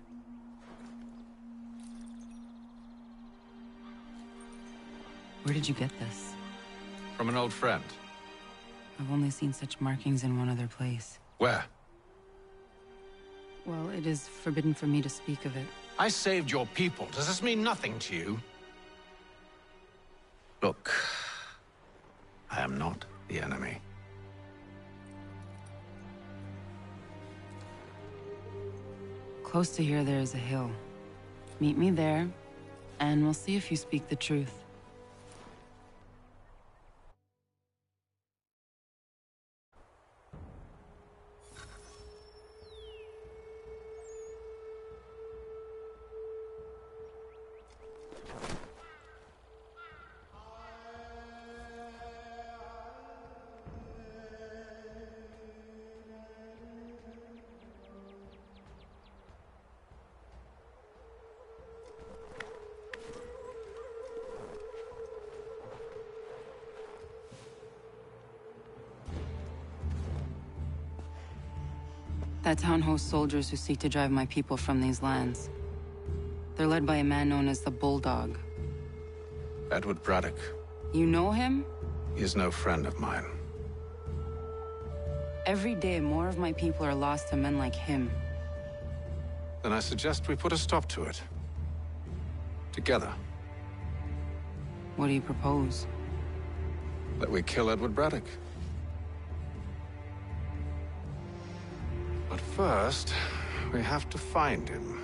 T: Where did you get this?
K: From an old friend.
T: I've only seen such markings in one other place.
O: Where?
T: Well, it is forbidden for me to speak of it.
O: I saved your people. Does this mean nothing to you? Look, I am not the enemy.
T: Close to here, there is a hill. Meet me there, and we'll see if you speak the truth. That town hosts soldiers who seek to drive my people from these lands. They're led by a man known as the Bulldog.
O: Edward Braddock.
T: You know him?
O: He is no friend of mine.
T: Every day, more of my people are lost to men like him.
O: Then I suggest we put a stop to it. Together.
T: What do you propose?
O: That we kill Edward Braddock. But first, we have to find him.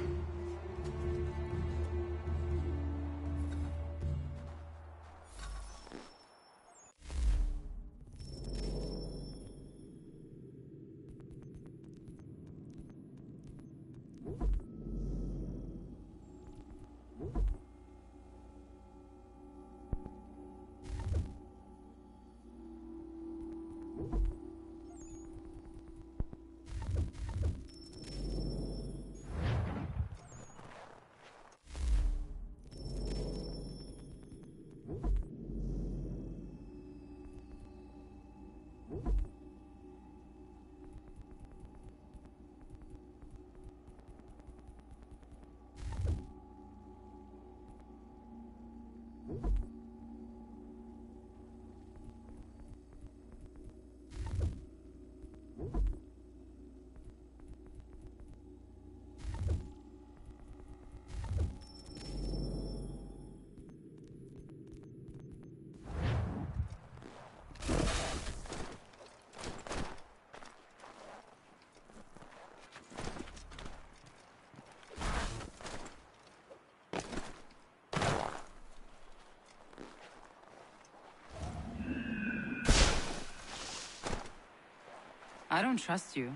T: I don't trust you.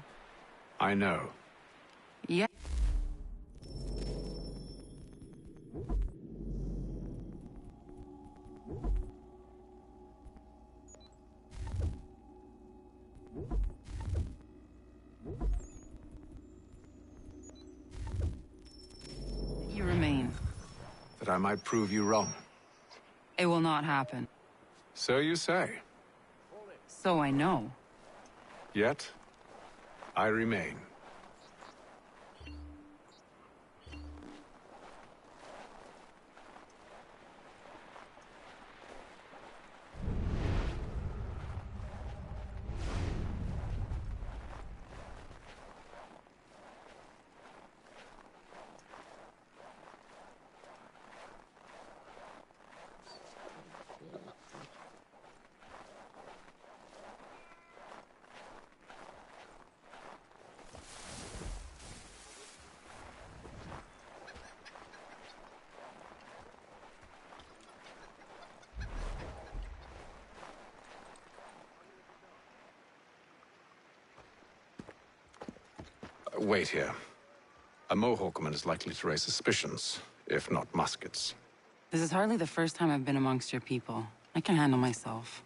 O: I know.
T: Yeah. You remain.
O: That I might prove you wrong.
T: It will not happen.
O: So you say.
T: So I know.
O: Yet, I remain.
K: Wait here. A Mohawkman is likely to raise suspicions, if not muskets.
T: This is hardly the first time I've been amongst your people. I can handle myself.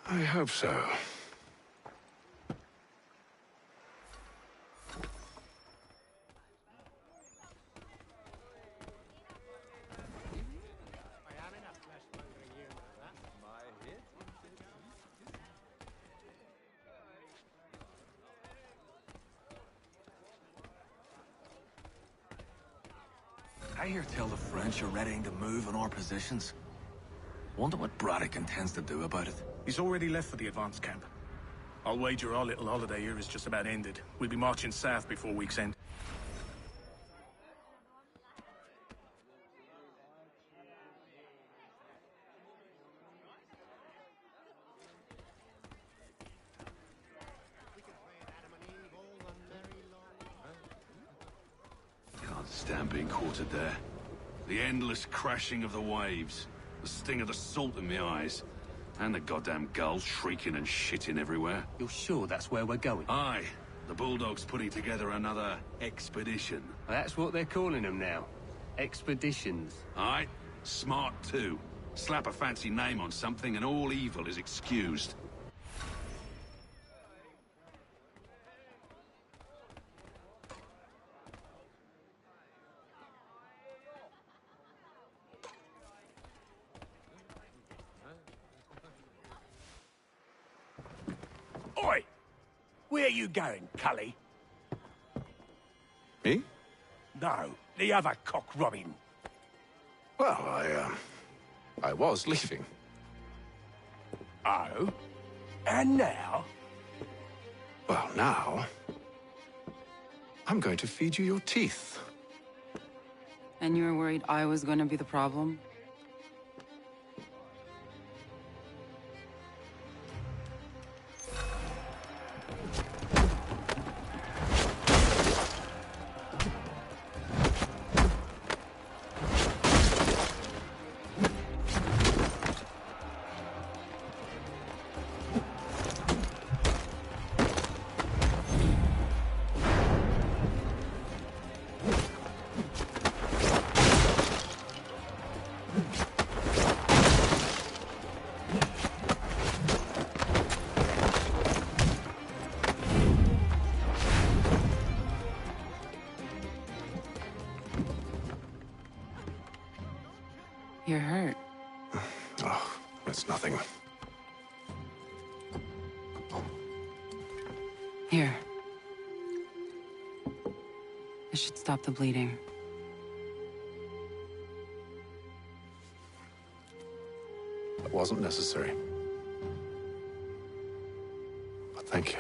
K: I hope so.
E: I hear tell the French are readying to move on our positions. Wonder what Braddock intends to do about it.
G: He's already left for the advance camp. I'll wager our little holiday here is just about ended. We'll be marching south before week's end.
E: Can't stand being quartered there. The endless crashing of the waves. The sting of the salt in my eyes. And the goddamn gulls shrieking and shitting everywhere.
V: You're sure that's where we're going?
E: Aye. The Bulldog's putting together another expedition.
V: That's what they're calling them now. Expeditions.
E: Aye. Smart too. Slap a fancy name on something and all evil is excused.
S: Oi! Where you going, Cully?
K: Me?
S: No, the other cock Robin.
K: Well, I was leaving.
S: Oh? And now?
K: Well, now... I'm going to feed you your teeth.
T: And you were worried I was going to be the problem? You're hurt.
K: Oh, it's nothing.
T: Here. This should stop the bleeding.
K: It wasn't necessary. But thank you.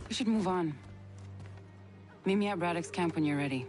T: We should move on. Meet me at Braddock's camp when you're ready.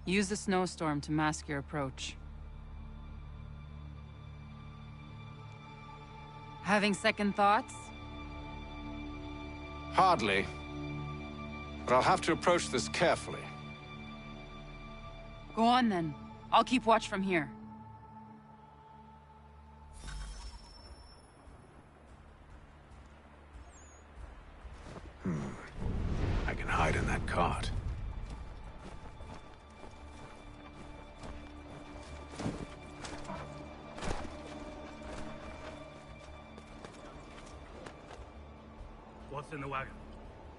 T: Use the snowstorm to mask your approach. Having second thoughts?
K: Hardly. But I'll have to approach this carefully.
T: Go on then. I'll keep watch from here.
K: I can hide in that cart.
G: What's in the wagon?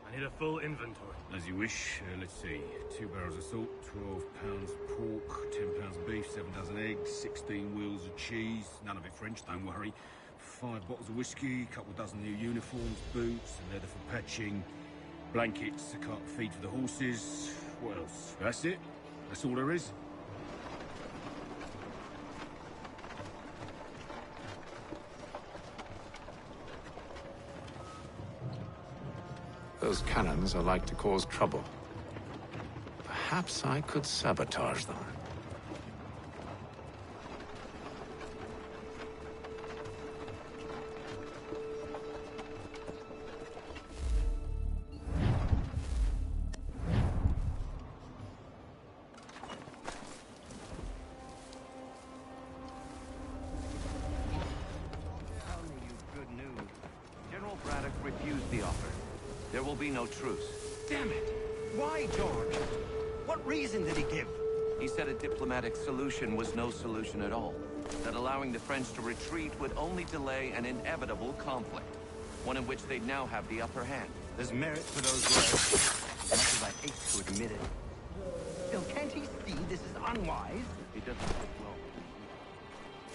G: I need a full inventory.
E: As you wish. Let's see. 2 barrels of salt, 12 pounds pork, 10 pounds beef, 7 dozen eggs, 16 wheels of cheese. None of it French, don't worry. 5 bottles of whiskey, a couple dozen new uniforms, boots, leather for patching, blankets, a cart feed for the horses. What else? That's it? That's all there is?
K: Those cannons are like to cause trouble. Perhaps I could sabotage them.
L: Tell me you've good news. General Braddock refused the offer. There will be no truce.
P: Damn it! Why, George? What reason did he give?
L: He said a diplomatic solution was no solution at all. That allowing the French to retreat would only delay an inevitable conflict. One in which they'd now have the upper hand.
P: There's merit to those words, as much as I hate to admit it. Still, can't he see this is unwise?
L: He doesn't think well.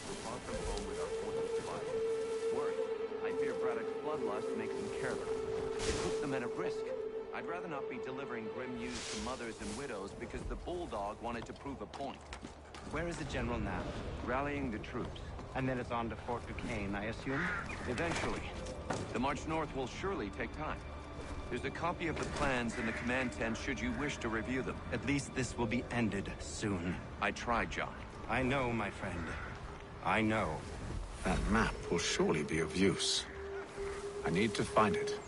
L: We're far from home with our forces divided. Worse, I fear Braddock's bloodlust makes him careless. It puts the men at risk. I'd rather not be delivering grim news to mothers and widows because the Bulldog wanted to prove a point.
P: Where is the general now?
L: Rallying the troops.
P: And then it's on to Fort Duquesne, I assume?
L: Eventually. The march north will surely take time. There's a copy of the plans in the command tent should you wish to review them.
P: At least this will be ended soon.
L: I tried, John.
P: I know, my friend. I know.
K: That map will surely be of use. I need to find it.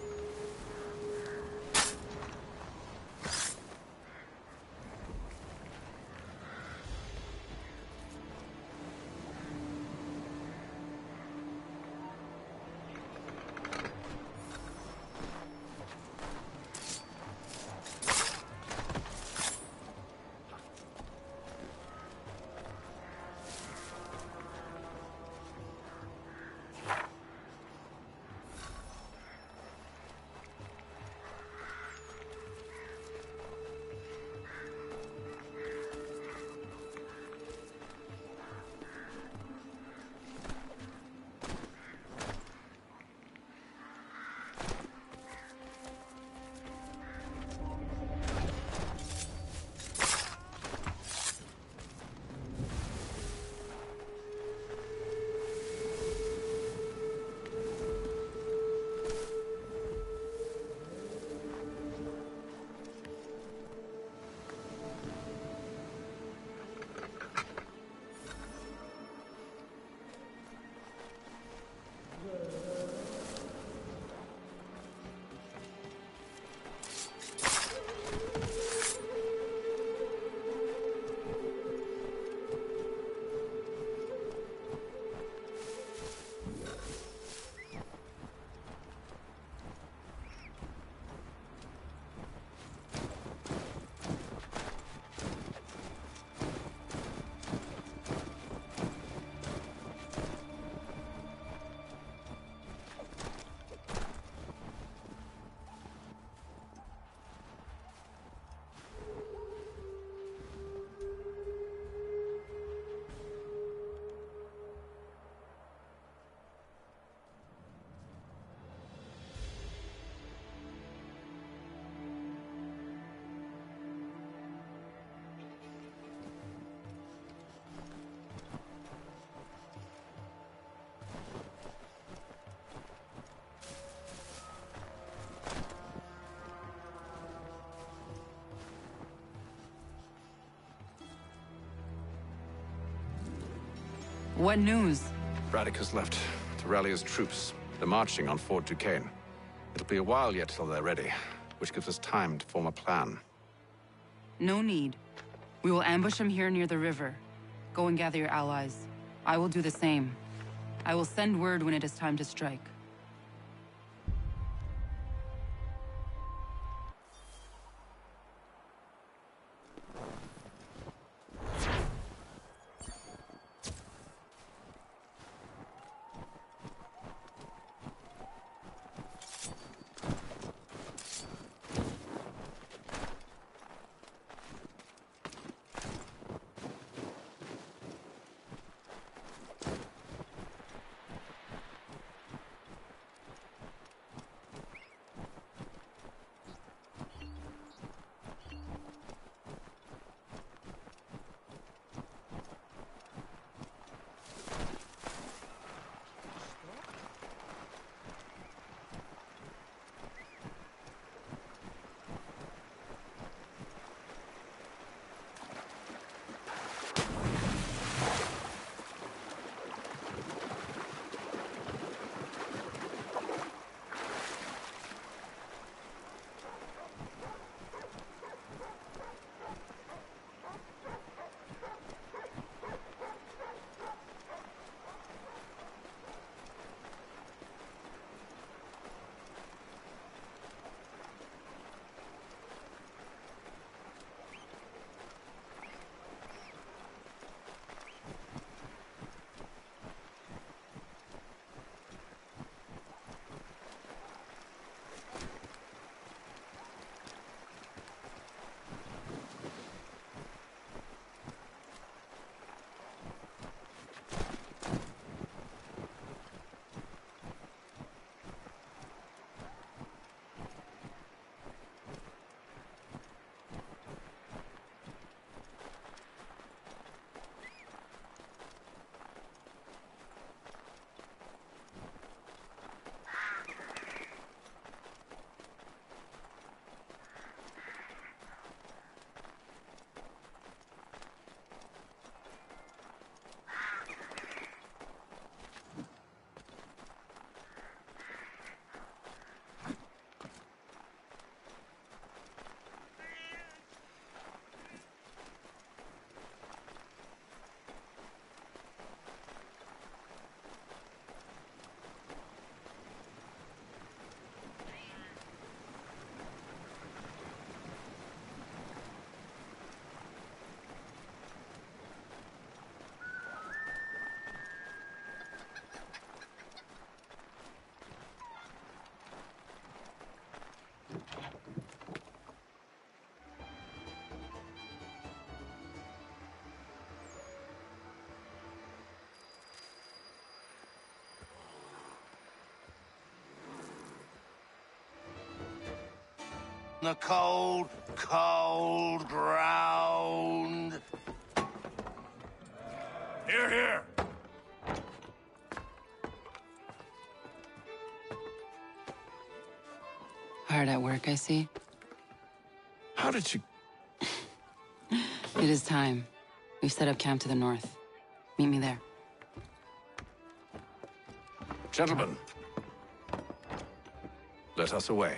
T: What news?
K: Braddock has left to rally his troops. They're marching on Fort Duquesne. It'll be a while yet till they're ready, which gives us time to form a plan.
T: No need. We will ambush him here near the river. Go and gather your allies. I will do the same. I will send word when it is time to strike.
C: The cold, cold ground.
M: Here, here.
T: Hard at work, I see.
K: How did you...
T: It is time. We've set up camp to the north. Meet me there.
K: Gentlemen, let us away.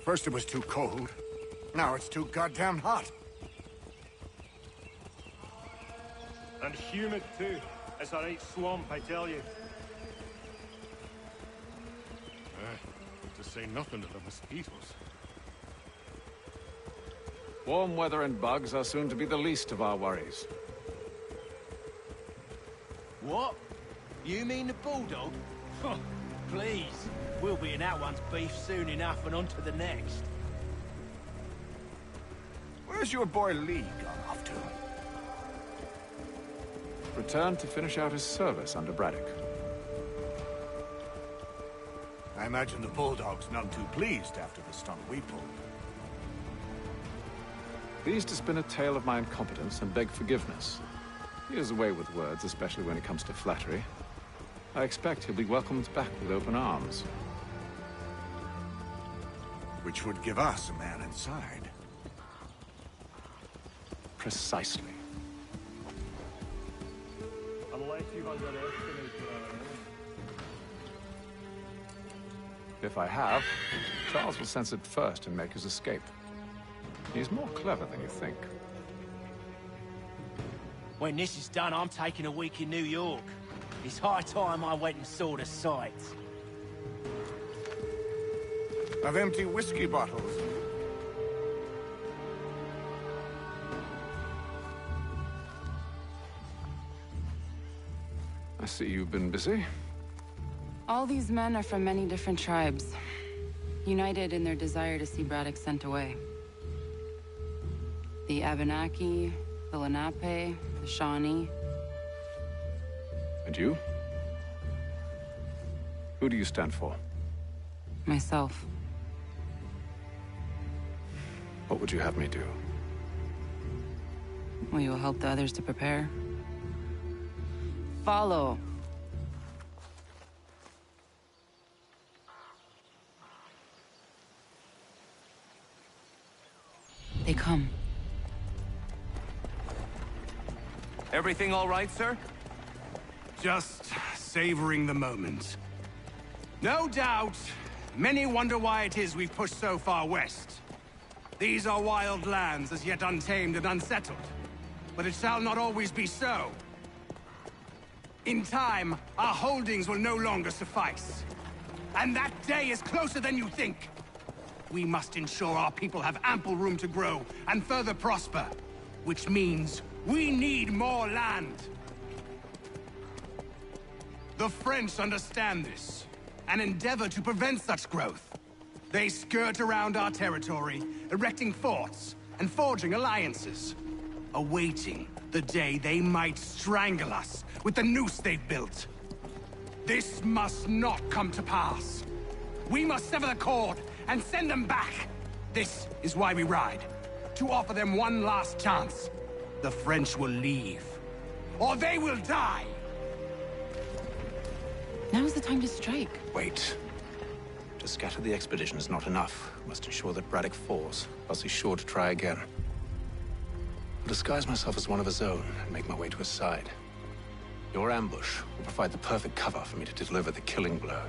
M: First it was too cold. Now it's too goddamn hot.
R: And humid too. It's a right swamp, I tell you.
M: To say nothing of the mosquitoes.
K: Warm weather and bugs are soon to be the least of our worries.
J: What? You mean the bulldog? Please. We'll be in that one's beef soon enough and on to the next.
M: Where's your boy Lee gone off to?
K: Returned to finish out his service under Braddock.
M: I imagine the bulldog's none too pleased after the stunt we pulled.
K: Pleased to spin a tale of my incompetence and beg forgiveness. He is away with words, especially when it comes to flattery. I expect he'll be welcomed back with open arms.
F: Which would give us a man inside.
K: Precisely.
N: Unless you've underestimated our enemy.
K: If I have, Charles will sense it first and make his escape. He's more clever than you think.
J: When this is done, I'm taking a week in New York. It's high time I went and saw the sights.
F: Of empty whiskey bottles.
K: I see you've been busy.
T: All these men are from many different tribes, united in their desire to see Braddock sent away. The Abenaki, the Lenape, the Shawnee.
K: And you? Who do you stand for?
T: Myself.
K: What would you have me do?
T: Well, you will help the others to prepare. Follow. They come.
L: Everything all right, sir?
O: Just savoring the moment. No doubt, many wonder why it is we've pushed so far west. These are wild lands, as yet untamed and unsettled. But it shall not always be so. In time, our holdings will no longer suffice. And that day is closer than you think. We must ensure our people have ample room to grow and further prosper. Which means we need more land. The French understand this, and endeavor to prevent such growth. They skirt around our territory, erecting forts and forging alliances, awaiting the day they might strangle us with the noose they've built. This must not come to pass. We must sever the cord and send them back. This is why we ride, to offer them one last chance. The French will leave, or they will die.
T: Now is the time to strike.
B: Wait. To scatter the expedition is not enough. We must ensure that Braddock falls, else he's sure to try again. I'll disguise myself as one of his own and make my way to his side. Your ambush will provide the perfect cover for me to deliver the killing blow.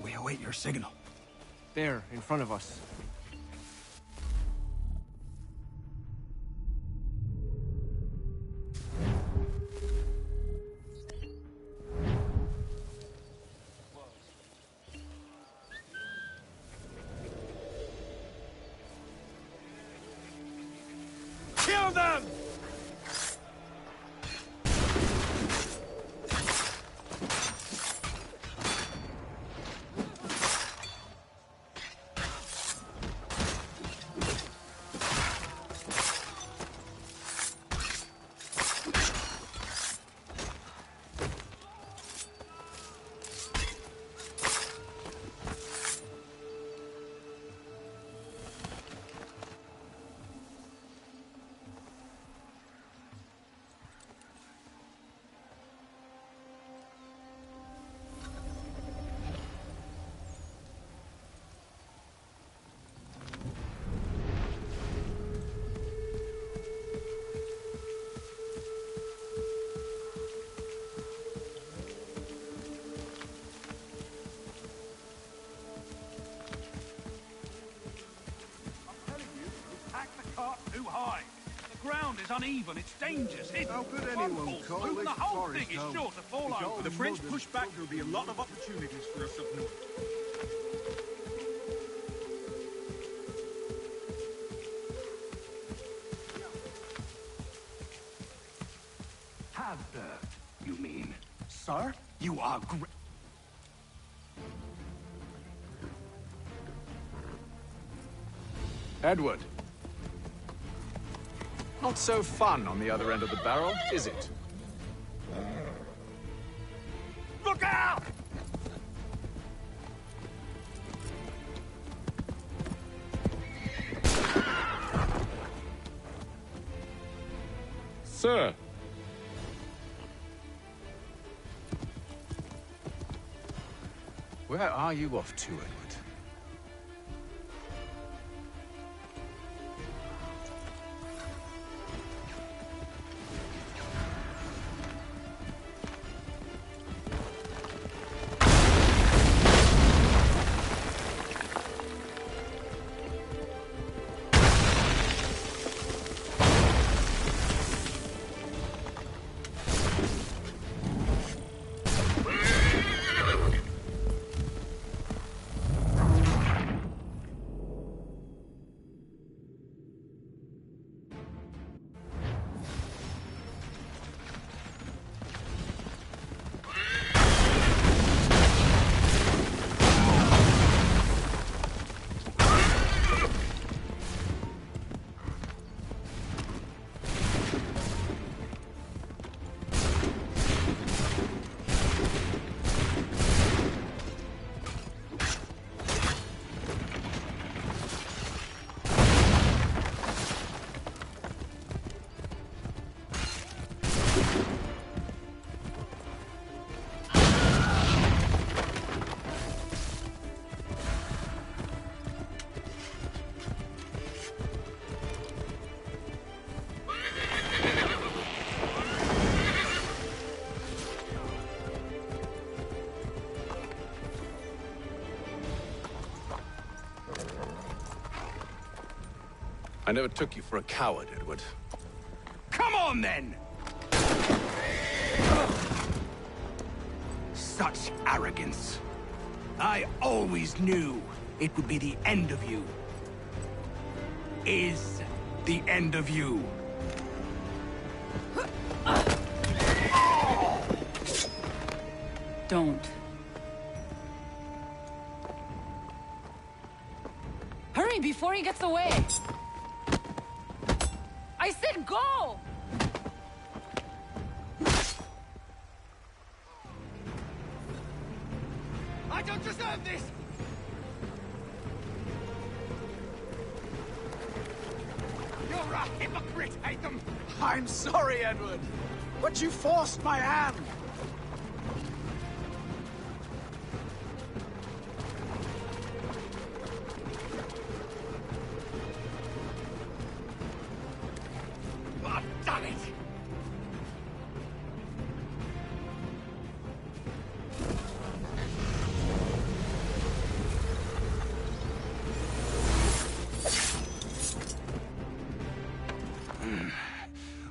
O: We await your signal.
J: There, in front of us.
O: Kill them!
G: too high. The ground is uneven, it's dangerous.
E: How could anyone call
G: the
E: this
G: whole
E: forest
G: thing is
E: home?
G: sure to fall
E: It's
G: over.
E: all
G: With the French
E: mud
G: push
E: and
G: back,
E: there'll be a lot of opportunities for us up north.
J: Have, you mean? Sir, you are great.
K: Edward. Not so fun on the other end of the barrel, is it?
G: Look out!
D: Sir!
K: Where are you off to, Edward?
B: I never took you for a coward, Edward.
J: Come on, then! Such arrogance. I always knew it would be the end of you. Is the end of you.
T: Don't. Hurry before he gets away! I said go!
J: I don't deserve this! You're a hypocrite, Haytham!
O: I'm sorry, Edward, but you forced my hand.
J: Oh, damn it!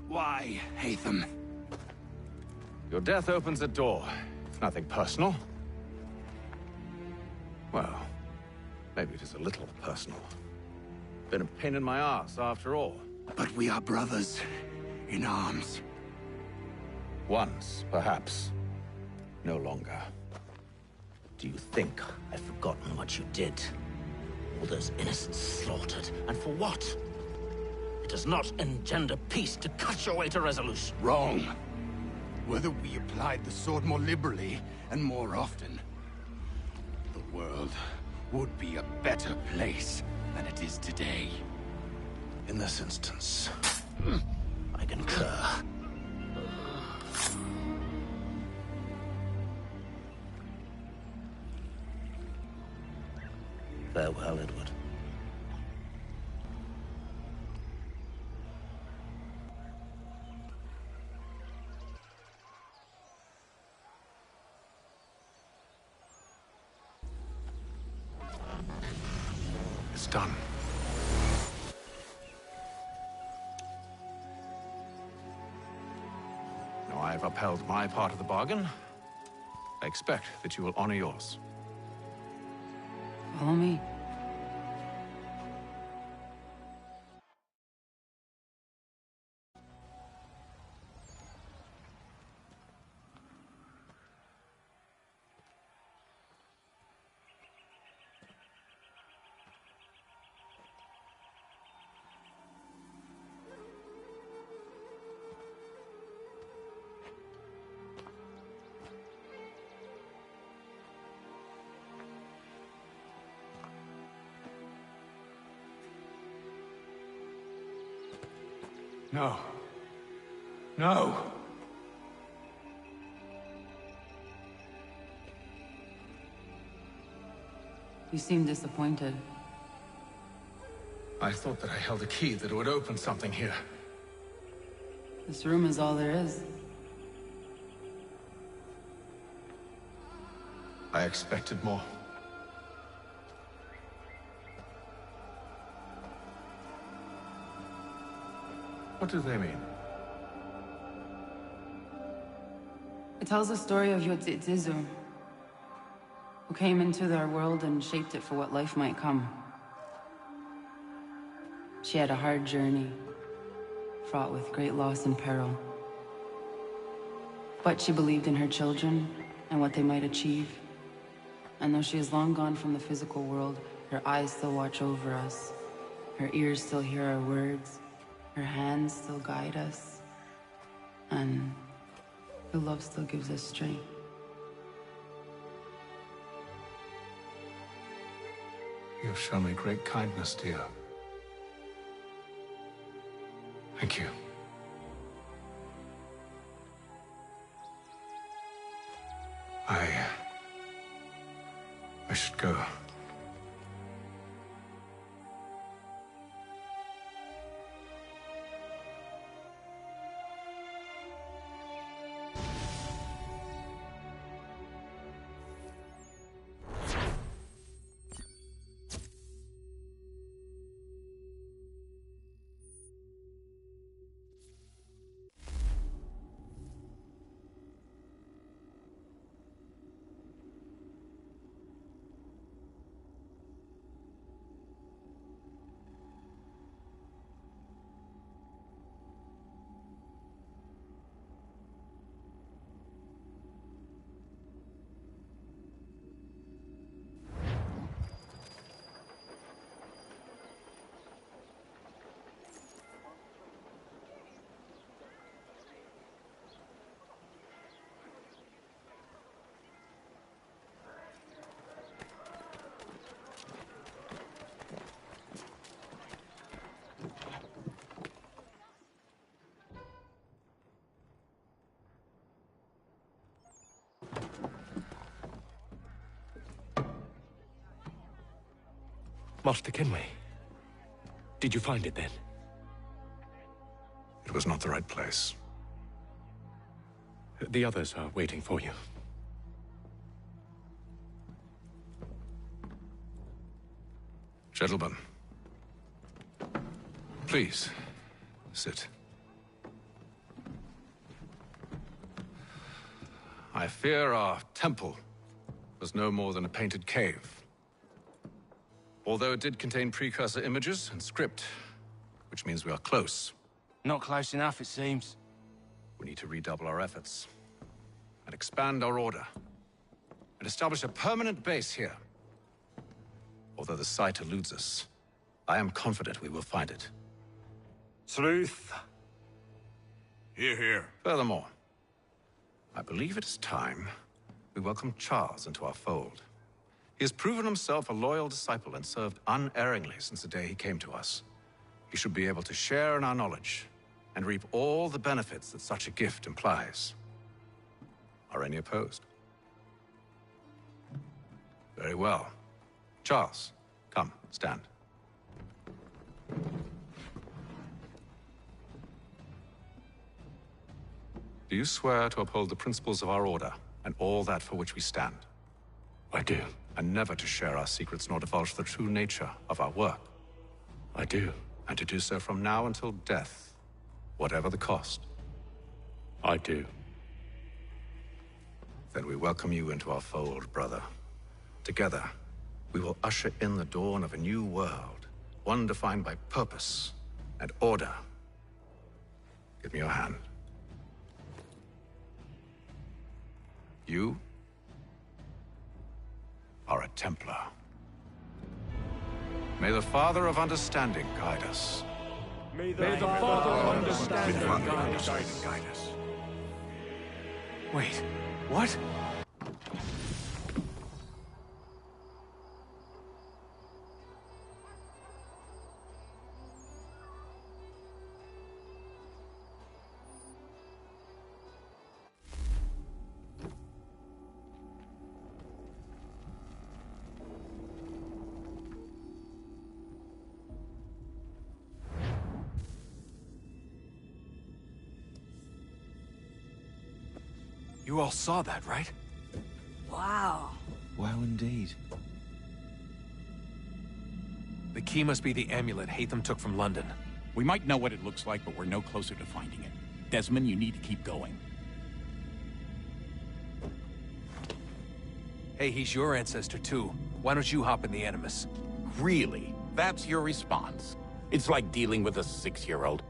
J: Why, Haytham?
K: Your death opens a door. It's nothing personal. Well, maybe it is a little personal. Been a pain in my ass, after all.
J: But we are brothers in arms.
K: Once, perhaps. No longer.
C: Do you think I've forgotten what you did? All those innocents slaughtered, and for what? It does not engender peace to cut your way to resolution.
J: Wrong. Whether we applied the sword more liberally and more often, the world would be a better place than it is today.
B: In this instance,
C: I concur. Farewell, Edward.
B: it's done. I've upheld my part of the bargain, I expect that you will honor yours.
T: Follow me.
M: No. No!
T: You seem disappointed.
B: I thought that I held a key that would open something here.
T: This room is all there is.
B: I expected more. What do they mean?
T: It tells the story of Yotzitzizu, who came into their world and shaped it for what life might come. She had a hard journey, fraught with great loss and peril. But she believed in her children and what they might achieve. And though she is long gone from the physical world, her eyes still watch over us. Her ears still hear our words. Her hands still guide us. And her love still gives us strength.
B: You have shown me great kindness, dear. Thank you. I should go.
D: Master Kenway. Did you find it then?
B: It was not the right place.
D: The others are waiting for you.
B: Gentlemen, please, sit. I fear our temple was no more than a painted cave. Although it did contain precursor images and script, which means we are close.
C: Not close enough, it seems.
B: We need to redouble our efforts and expand our order and establish a permanent base here. Although the site eludes us, I am confident we will find it.
R: Truth.
M: Hear, hear.
B: Furthermore, I believe it is time we welcome Charles into our fold. He has proven himself a loyal disciple and served unerringly since the day he came to us. He should be able to share in our knowledge and reap all the benefits that such a gift implies. Are any opposed? Very well. Charles, come, stand. Do you swear to uphold the principles of our order and all that for which we stand?
D: I do.
B: And never to share our secrets nor divulge the true nature of our work?
D: I do.
B: And to do so from now until death, whatever the cost?
D: I do.
B: Then we welcome you into our fold, brother. Together, we will usher in the dawn of a new world, one defined by purpose and order. Give me your hand. You are a Templar. May the Father of Understanding guide us.
G: May the Father of Understanding guide us.
B: Wait, what?
Q: You all saw that, right?
U: Wow.
Q: Wow, indeed. The key must be the amulet Haytham took from London.
W: We might know what it looks like, but we're no closer to finding it. Desmond, you need to keep going.
Q: Hey, he's your ancestor too. Why don't you hop in the Animus?
X: Really? That's your response? It's like dealing with a 6-year-old.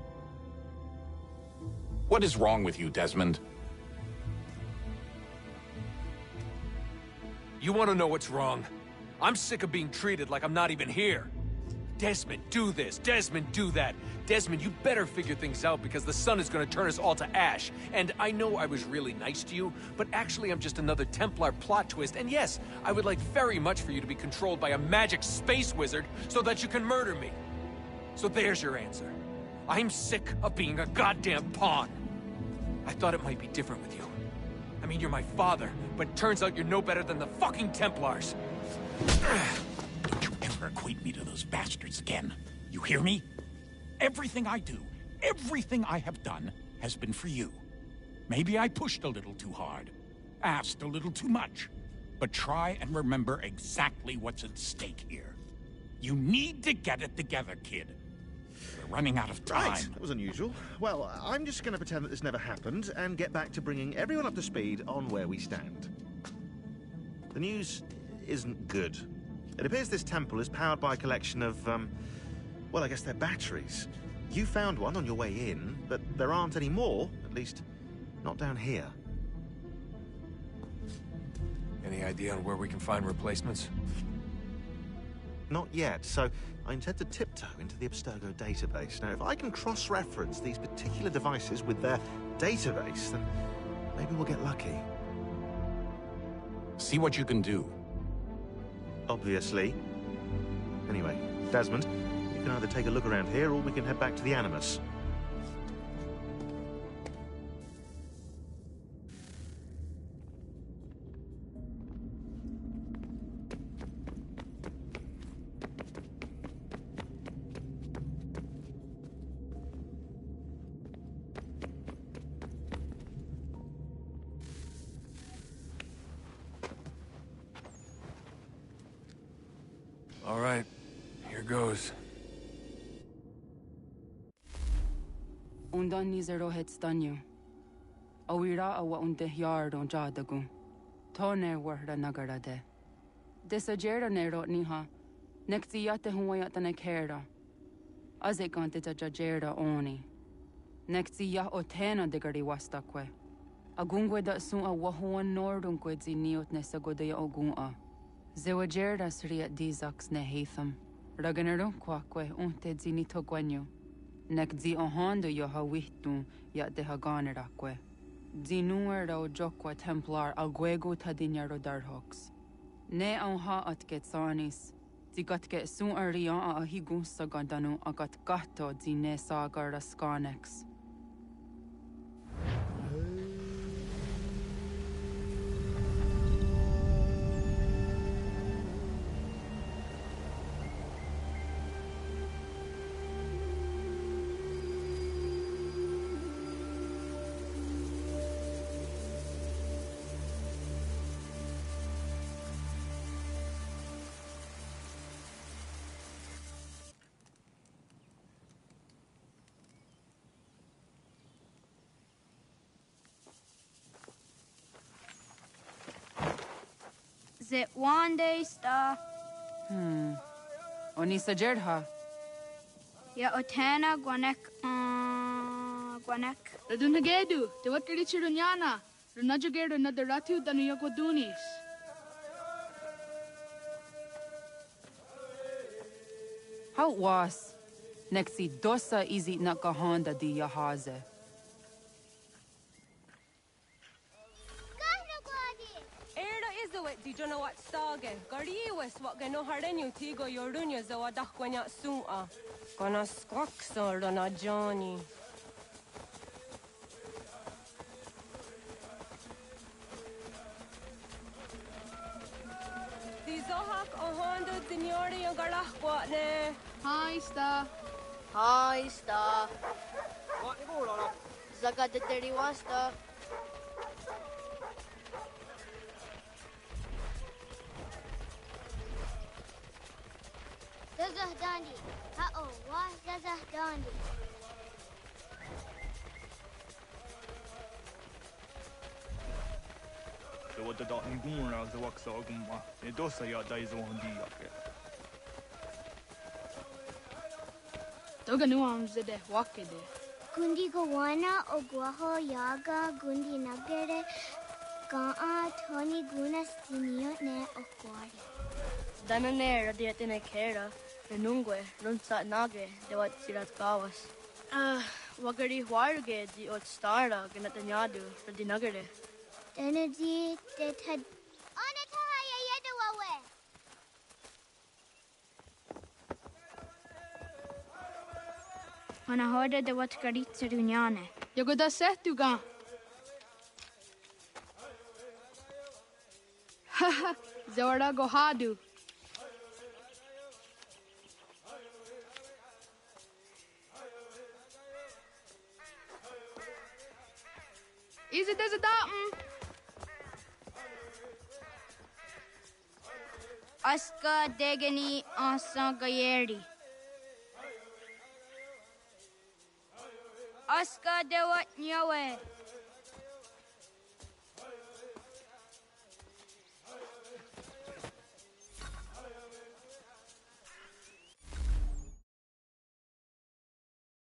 X: What is wrong with you, Desmond?
Q: You want to know what's wrong? I'm sick of being treated like I'm not even here. Desmond, do this. Desmond, do that. Desmond, you better figure things out because the sun is going to turn us all to ash. And I know I was really nice to you, but actually I'm just another Templar plot twist. And yes, I would like very much for you to be controlled by a magic space wizard so that you can murder me. So there's your answer. I'm sick of being a goddamn pawn. I thought it might be different with you. I mean, you're my father, but turns out you're no better than the fucking Templars.
W: Don't you ever equate me to those bastards again. You hear me? Everything I do, everything I have done, has been for you. Maybe I pushed a little too hard, asked a little too much, but try and remember exactly what's at stake here. You need to get it together, kid. We're running out of time.
Y: Right, that was unusual. Well, I'm just going to pretend that this never happened and get back to bringing everyone up to speed on where we stand. The news isn't good. It appears this temple is powered by a collection of, well, I guess they're batteries. You found one on your way in, but there aren't any more, at least not down here.
Q: Any idea on where we can find replacements?
Y: Not yet, so I intend to tiptoe into the Abstergo database. Now, if I can cross-reference these particular devices with their database, then maybe we'll get lucky.
X: See what you can do.
Y: Obviously. Anyway, Desmond, you can either take a look around here or we can head back to the Animus.
Q: All right, here goes.
T: Undan ni zero het stanyu. Awira awa unde yard on jadagu. Tone warda nagara de. Desajera nero niha. Nektiyate huwayata nekera. Azekante tajajera oni. Nektiya otena degari wastakwe. Agungwe da sun a wahuan nordunque ziniot nesagodea ogun'a. Zewajerda sriat dizax ne Haytham. Raganarun quaque unte zinito guanyo. Nek zi ohando yo hawitu yat de haganeraque. Zinuer o jokwa templar alguego tadinyaro darhox. Ne onha at getsanis. Zigatke sun arian a higun sagandanu agat gato zine sagar rascanex.
A: it one day sta?
T: Onisa Jerdha.
A: Ya otena guanek guanek.
H: Radunagedu, the Wakari Chirunyana, Runajagedu Nadaratu than Yokodunis.
T: How was? Nexi dosa izi nakahonda di yahaze.
I: Di jono wat stage, gariwes wat geno hardenyu tigo yorunya zawadah kwanya sua. Kana skaksa rana Johnny. Di zohak ohando dinyori yung galah kwatne.
H: Hi, Sta.
S: Hi, Sta. What ni mo lolo? Zaga de 31 Sta.
V: Zazah Dandi. Uh-oh, why Zazah Dandi?
N: The what the dot and goon as the wax ogumma. It does say your days on the yake.
H: Toga nuams de wake de.
V: Gundi Gawana o Guaho Yaga Gundi Nagere Gaa Tony Gunas Dinio Ne Okwari.
S: Dananera dietine kera, renungue, runsa nage, de what sirat gawas. Wagari warge di ot stara, ganatanyadu, radinagere.
V: Energy that had Onatahaya Yedawawe.
A: Ana hoda de wat garitsa dunyane.
H: Yogoda setuga. Haha, Zora Gohadu. Is it as a datum?
A: Aska degani asa gayeri. Aska de wat nyawe.